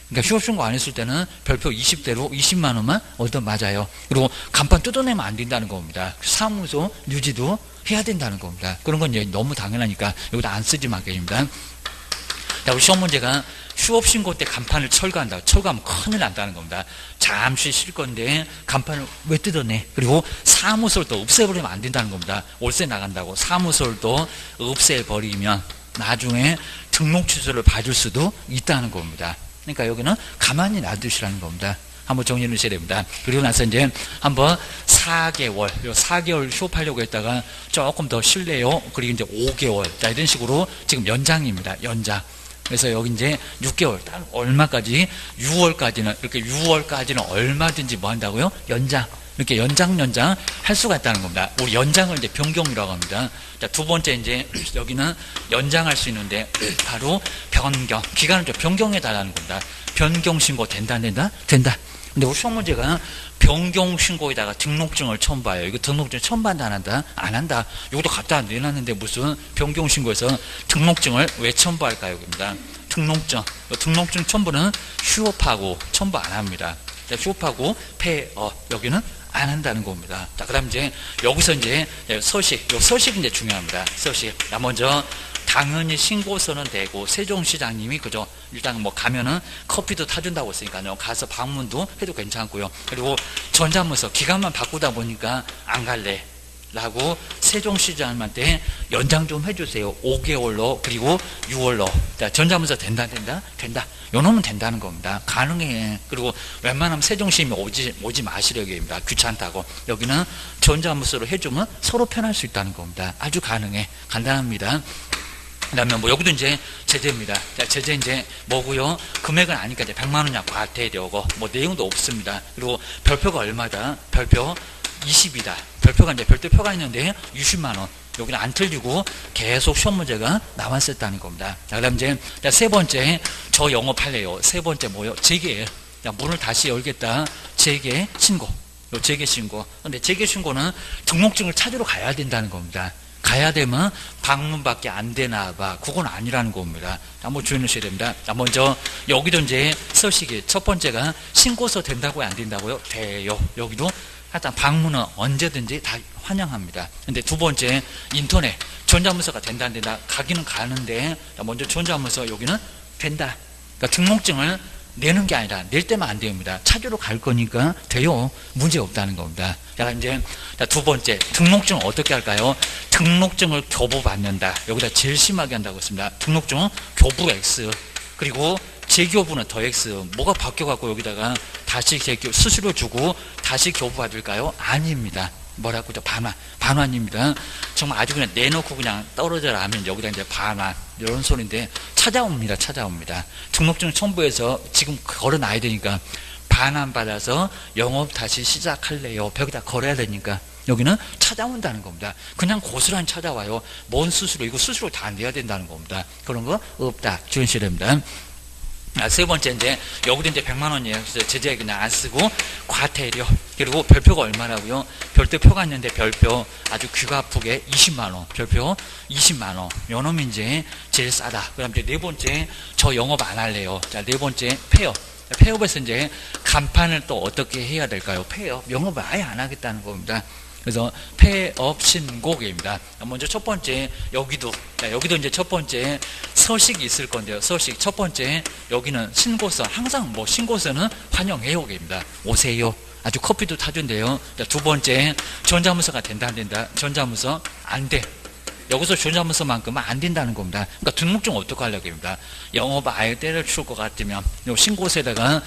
그러니까 휴업 신고 안 했을 때는 별표 20대로 20만 원만 얻어 맞아요. 그리고 간판 뜯어내면 안 된다는 겁니다. 사무소 유지도 해야 된다는 겁니다. 그런 건 이제 너무 당연하니까 여기다 안 쓰지 말게입니다. 우리 시험 문제가 휴업 신고 때 간판을 철거한다. 철거하면 큰일 난다는 겁니다. 잠시 쉴 건데 간판을 왜 뜯어내? 그리고 사무소를 또 없애버리면 안 된다는 겁니다. 월세 나간다고 사무소를 또 없애버리면 나중에 등록 취소를 받을 수도 있다는 겁니다. 그러니까 여기는 가만히 놔두시라는 겁니다. 한번 정리해 주셔야 됩니다. 그리고 나서 이제 한번 4개월, 4개월 휴업하려고 했다가 조금 더 쉴래요. 그리고 이제 5개월. 자, 이런 식으로 지금 연장입니다. 연장. 그래서 여기 이제 6개월, 딱 얼마까지? 6월까지는, 이렇게 6월까지는 얼마든지 뭐 한다고요? 연장. 이렇게 연장 할 수가 있다는 겁니다. 우리 연장을 이제 변경이라고 합니다. 자, 두 번째 이제 여기는 연장할 수 있는데 바로 변경. 기간을 좀 변경해 달라는 겁니다. 변경 신고 된다, 안 된다? 된다. 근데 우리 시험 문제가 변경 신고에다가 등록증을 첨부해요. 이거 등록증 첨부한다, 안 한다? 안 한다. 이것도 갖다 내놨는데 무슨 변경 신고에서 등록증을 왜 첨부할까요? 입니다. 등록증 첨부는 휴업하고 첨부 안 합니다. 휴업하고 폐업 여기는 안 한다는 겁니다. 자, 그다음 이제 여기서 이제 서식, 요 서식이 이제 중요합니다. 서식. 자, 먼저 당연히 신고서는 되고 세종시장님이 그죠? 일단 뭐 가면은 커피도 타준다고 했으니까요. 가서 방문도 해도 괜찮고요. 그리고 전자문서 기간만 바꾸다 보니까 안 갈래. 라고 세종시장님한테 연장 좀 해주세요. 5개월로 그리고 6월로. 자, 전자문서 된다 안 된다? 된다. 요놈은 된다는 겁니다. 가능해. 그리고 웬만하면 세종시장이 오지 마시려고 합니다. 귀찮다고. 여기는 전자문서로 해주면 서로 편할 수 있다는 겁니다. 아주 가능해. 간단합니다. 그 다음에 뭐 여기도 이제 제재입니다. 자, 제재 이제 뭐고요? 금액은 아니까 이제 100만 원이야 과태료고 뭐 내용도 없습니다. 그리고 별표가 얼마다? 별표 20이다. 별표가 이제 별도표가 있는데 60만 원. 여기는 안 틀리고 계속 시험 문제가 나왔었다는 겁니다. 자, 그다음 이제 세 번째 저 영업할래요. 세 번째 뭐요? 재개. 자, 문을 다시 열겠다. 재개 신고. 요 재개 신고. 근데 재개 신고는 등록증을 찾으러 가야 된다는 겁니다. 가야 되면 방문밖에 안 되나 봐. 그건 아니라는 겁니다. 한번 주의하셔야 됩니다. 자, 먼저 여기도 이제 서식이 첫 번째가 신고서 된다고요, 안 된다고요? 돼요. 여기도 하여튼 방문은 언제든지 다 환영합니다. 근데 두 번째 인터넷 전자문서가 된다 안 된다? 가기는 가는데 먼저 전자문서 여기는 된다. 그러니까 등록증을 내는 게 아니라 낼 때만 안 됩니다. 찾으러 갈 거니까 돼요. 문제 없다는 겁니다. 자, 이제 두 번째 등록증을 어떻게 할까요? 등록증을 교부받는다. 여기다 제일 심하게 한다고 했습니다. 등록증은 교부 X 그리고 재교부는 더 X. 뭐가 바뀌어갖고 여기다가 다시 수수료 주고 다시 교부받을까요? 아닙니다. 뭐라고? 반환입니다. 정말 아주 그냥 내놓고 그냥 떨어져라 하면 여기다 이제 반환. 이런 소리인데 찾아옵니다. 등록증 첨부해서 지금 걸어놔야 되니까 반환 받아서 영업 다시 시작할래요. 벽에다 걸어야 되니까. 여기는 찾아온다는 겁니다. 그냥 고스란히 찾아와요. 뭔 수수료, 이거 수수료 다 내야 된다는 겁니다. 그런 거 없다. 주의하셔야 됩니다. 세 번째 이제 여기도 이제 100만 원이에요. 그래서 제재 그냥 안 쓰고 과태료. 그리고 별표가 얼마라고요? 별도표가 있는데 별표 아주 귀가 아프게 20만 원. 별표 20만 원. 요놈이 이제 제일 싸다. 그다음 이제 네 번째 저 영업 안 할래요. 자, 네 번째 폐업. 폐업에서 이제 간판을 또 어떻게 해야 될까요? 폐업. 영업을 아예 안 하겠다는 겁니다. 그래서 폐업 신고입니다. 먼저 첫 번째 여기도 이제 첫 번째 서식이 있을 건데요. 서식 첫 번째 여기는 신고서 항상 뭐 신고서는 환영해요입니다. 오세요. 아주 커피도 타준대요. 두 번째 전자문서가 된다 안 된다? 전자문서 안 돼. 여기서 전자문서만큼은 안 된다는 겁니다. 그러니까 등록증 어떻게 하려고 합니다. 영업 아예 때려칠 것 같으면 요 신고서에다가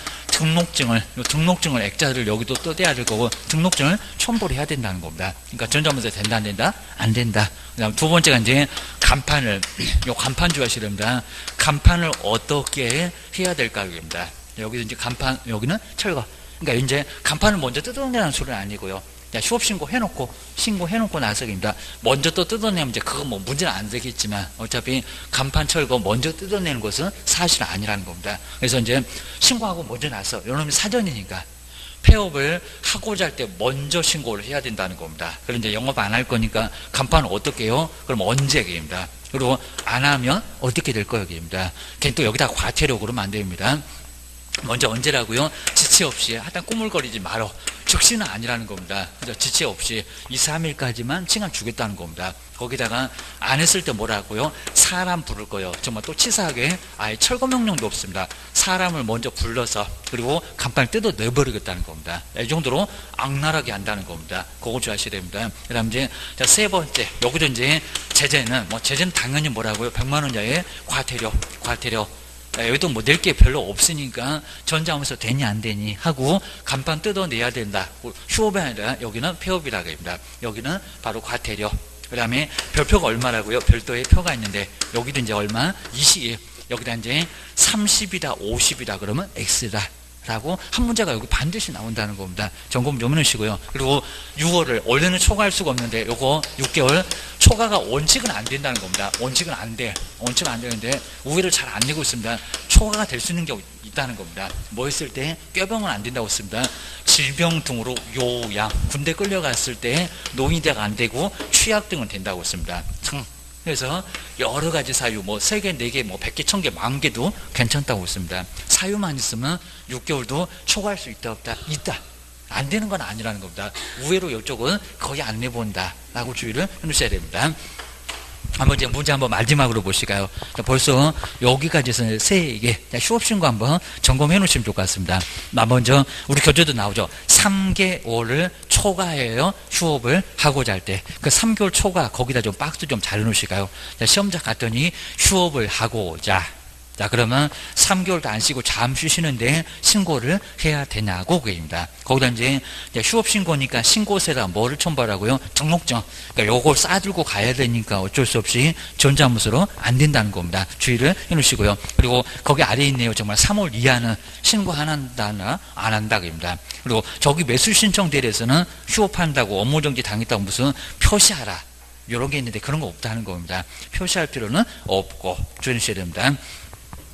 등록증을 액자를 여기도 또 떼야 될 거고, 등록증을 첨부를 해야 된다는 겁니다. 그러니까 전자문서 된다, 안 된다? 안 된다. 그 다음 두 번째가 이제 간판을, 요 간판 주의하셔야 됩니다. 간판을 어떻게 해야 될까입니다. 여기서 이제 간판, 여기는 철거. 그러니까 이제 간판을 먼저 뜯어내라는 소리는 아니고요. 휴업 신고해놓고 나서입니다. 먼저 또 뜯어내면 이제 그거 뭐 문제는 안 되겠지만 어차피 간판 철거 먼저 뜯어내는 것은 사실 아니라는 겁니다. 그래서 이제 신고하고 먼저 나서 이놈이 사전이니까 폐업을 하고자 할 때 먼저 신고를 해야 된다는 겁니다. 그럼 이제 영업 안 할 거니까 간판을 어떻게 해요? 그럼 언제입니다. 그리고 안 하면 어떻게 될 거입니다. 걔는 또 여기다 과태료 그러면 안 됩니다. 먼저 언제라고요? 지체 없이 하여튼 꾸물거리지 말어. 즉시는 아니라는 겁니다. 그래서 지체 없이 2, 3일까지만 시간 주겠다는 겁니다. 거기다가 안 했을 때 뭐라고요? 사람 부를 거예요. 정말 또 치사하게 아예 철거 명령도 없습니다. 사람을 먼저 불러서 그리고 간판을 뜯어 내버리겠다는 겁니다. 이 정도로 악랄하게 한다는 겁니다. 그거 주의하셔야 됩니다. 그 다음 이제 세 번째, 여기도 이제 제재는 당연히 뭐라고요? 100만 원 이하의 과태료. 여기도 뭐 낼 게 별로 없으니까 전자문서 되니 안 되니 하고 간판 뜯어내야 된다. 휴업이 아니라 여기는 폐업이라고 합니다. 여기는 바로 과태료. 그 다음에 별표가 얼마라고요? 별도의 표가 있는데 여기도 이제 얼마? 20. 여기다 이제 30이다 50이다 그러면 X다 라고 한 문제가 여기 반드시 나온다는 겁니다. 점검 좀 해놓으시고요. 그리고 6월을 원래는 초과할 수가 없는데 요거 6개월 초과가 원칙은 안 된다는 겁니다. 원칙은 안 되는데 우회를 잘 안 내고 있습니다. 초과가 될 수 있는 경우 있다는 겁니다. 뭐 했을 때 뼈병은 안 된다고 했습니다. 질병 등으로 요양 군대 끌려갔을 때 노인대가 안 되고 취약 등은 된다고 했습니다. 그래서 여러 가지 사유, 뭐 3개, 4개, 뭐 100개, 1000개, 10,000개도 괜찮다고 했습니다. 사유만 있으면 6개월도 초과할 수 있다, 없다? 있다. 안 되는 건 아니라는 겁니다. 우회로 이쪽은 거의 안 내본다. 라고 주의를 해주셔야 됩니다. 한번 이제 문제 한번 마지막으로 보실까요? 벌써 여기까지 해서 3개 휴업신고 한번 점검해 놓으시면 좋을 것 같습니다. 먼저 우리 교재도 나오죠. 3개월을 초과해요. 휴업을 하고자 할 때. 그 3개월 초과 거기다 좀 박스 좀 잘 넣으실까요? 시험장 갔더니 휴업을 하고자. 자, 그러면 3개월도 안 쉬고 잠시 쉬는데 신고를 해야 되냐고 그입니다. 거기다 이제 휴업 신고니까 신고세라 뭐를 첨부하라고요? 등록증. 그러니까 요걸 싸들고 가야 되니까 어쩔 수 없이 전자문서로 안 된다는 겁니다. 주의를 해 놓으시고요. 그리고 거기 아래에 있네요. 정말 3월 이하는 신고 안 한다나 안 한다 그입니다. 그리고 저기 매수 신청 대리에서는 휴업한다고 업무정지 당했다고 무슨 표시하라. 이런 게 있는데 그런 거 없다는 겁니다. 표시할 필요는 없고 주의하셔야 됩니다.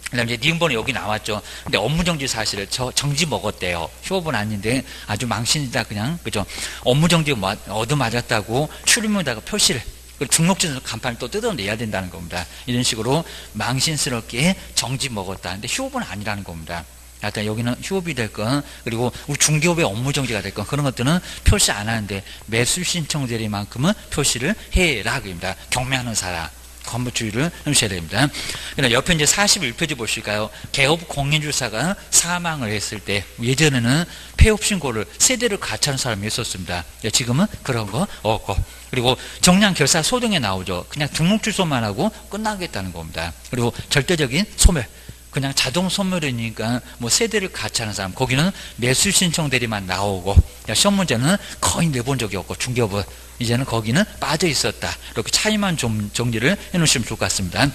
그 다음에 이제 니은번호 여기 나왔죠. 근데 업무정지 사실을 정지 먹었대요. 휴업은 아닌데 아주 망신이다 그냥 그죠. 업무정지 얻어맞았다고 출입문에다가 표시를 등록증 간판을 또 뜯어내야 된다는 겁니다. 이런 식으로 망신스럽게 정지 먹었다. 근데 휴업은 아니라는 겁니다. 하여튼 여기는 휴업이 될 건 그리고 우리 중개업의 업무정지가 될 건 그런 것들은 표시 안 하는데 매수 신청 대리만큼은 표시를 해라 그입니다. 경매하는 사람. 한번 주의를 해주셔야 됩니다. 그다음 옆에 이제 41페이지 보실까요? 개업 공인주사가 사망을 했을 때 예전에는 폐업 신고를 세대를 같이 하는 사람이 있었습니다. 지금은 그런 거 없고 그리고 정량 결사 소등에 나오죠. 그냥 등록 주소만 하고 끝나겠다는 겁니다. 그리고 절대적인 소멸. 그냥 자동 소멸이니까 뭐 세대를 같이 하는 사람 거기는 매수 신청 대리만 나오고 시험 문제는 거의 내본 적이 없고 중개업은 이제는 거기는 빠져 있었다. 이렇게 차이만 좀 정리를 해놓으시면 좋을 것 같습니다.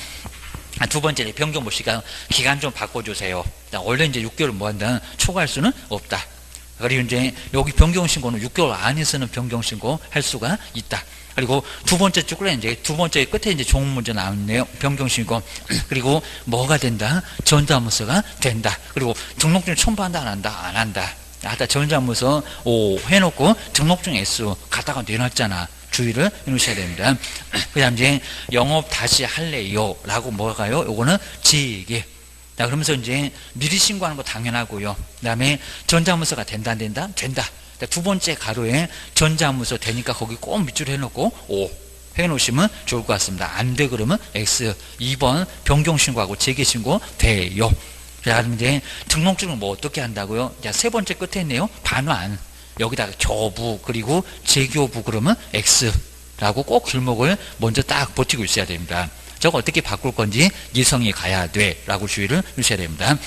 두 번째 변경 보시니까 기간 좀 바꿔주세요. 원래 이제 6개월 뭐 한다 초과할 수는 없다. 그리고 이제 여기 변경 신고는 6개월 안에서는 변경 신고 할 수가 있다. 그리고 두 번째 쪽으로 이제 두 번째 끝에 이제 좋은 문제 나왔네요. 변경 신고. 그리고 뭐가 된다? 전자문서가 된다. 그리고 등록증 첨부한다 안 한다? 안 한다. 아까 전자문서 O 해놓고 등록증 S 갖다가 내놨잖아. 주의를 해놓으셔야 됩니다. 그 다음 이제 영업 다시 할래요 라고 뭐가요? 요거는 지게. 자, 그러면서 이제 미리 신고하는 거 당연하고요. 그 다음에 전자문서가 된다 안 된다? 된다. 두 번째 가로에 전자문서 되니까 거기 꼭 밑줄 해놓고 O 해놓으시면 좋을 것 같습니다. 안 돼 그러면 X. 2번 변경신고하고 재개신고 돼요. 자, 그럼 이제 등록증은 뭐 어떻게 한다고요? 자, 세 번째 끝에 있네요. 반환. 여기다가 교부 그리고 재교부 그러면 X라고 꼭 길목을 먼저 딱 버티고 있어야 됩니다. 저거 어떻게 바꿀 건지 이성이 가야 돼 라고 주의를 주셔야 됩니다.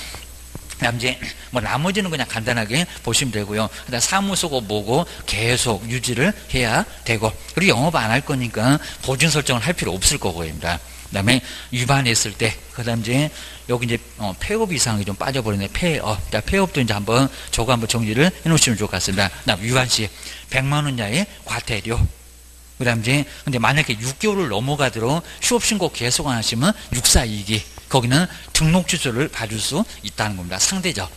그다음 이제 뭐 나머지는 그냥 간단하게 보시면 되고요. 그다음 사무소고 뭐고 계속 유지를 해야 되고, 그리고 영업 안 할 거니까 보증 설정을 할 필요 없을 거고입니다. 그다음에 위반했을 때, 그다음 이제 여기 이제 폐업 이상이 좀 빠져버리네. 폐업. 자, 폐업도 이제 한번 저거 한번 정리를 해놓으시면 좋을 것 같습니다. 그다음 위반 시 100만 원 이하의 과태료. 그다음 이제 근데 만약에 6개월을 넘어가도록 휴업 신고 계속 안 하시면 642기, 거기는 등록 취소를 받을 수 있다는 겁니다. 상대적.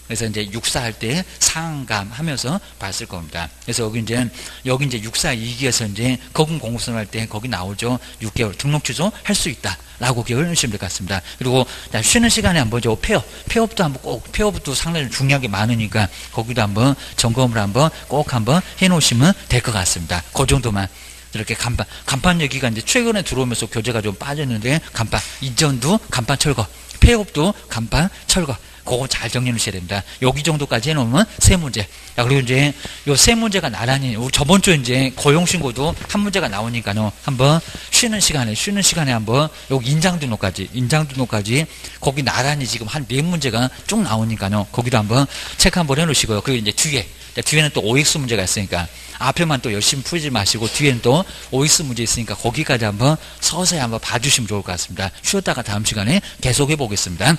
그래서 이제 육사할 때 상감하면서 봤을 겁니다. 그래서 여기 이제 642기에서 이제 거금 공고선 할 때 거기 나오죠. 6개월 등록 취소 할 수 있다라고 기억을 해주시면 될 것 같습니다. 그리고 쉬는 시간에 한번 저 폐업도 한번 꼭, 폐업도 상당히 중요한 게 많으니까 거기도 한번 점검을 한번 꼭 한번 해놓으시면 될 것 같습니다. 그 정도만. 이렇게 간판 얘기가 이제 최근에 들어오면서 교재가 좀 빠졌는데, 간판 이전도 간판 철거, 폐업도 간판 철거, 그거 잘 정리해 주셔야 됩니다. 여기 정도까지 해놓으면 세 문제. 자, 그리고 이제 요 세 문제가 나란히, 우리 저번 주에 이제 고용신고도 한 문제가 나오니까요. 한번 쉬는 시간에 한번 여기 인장등록까지 거기 나란히 지금 한 네 문제가 쭉 나오니까요. 거기도 한번 체크 한번 해 놓으시고요. 그리고 이제 뒤에는 또 OX 문제가 있으니까 앞에만 또 열심히 풀지 마시고 뒤에는 또 OX 문제 있으니까 거기까지 한번 서서히 한번 봐주시면 좋을 것 같습니다. 쉬었다가 다음 시간에 계속해 보겠습니다.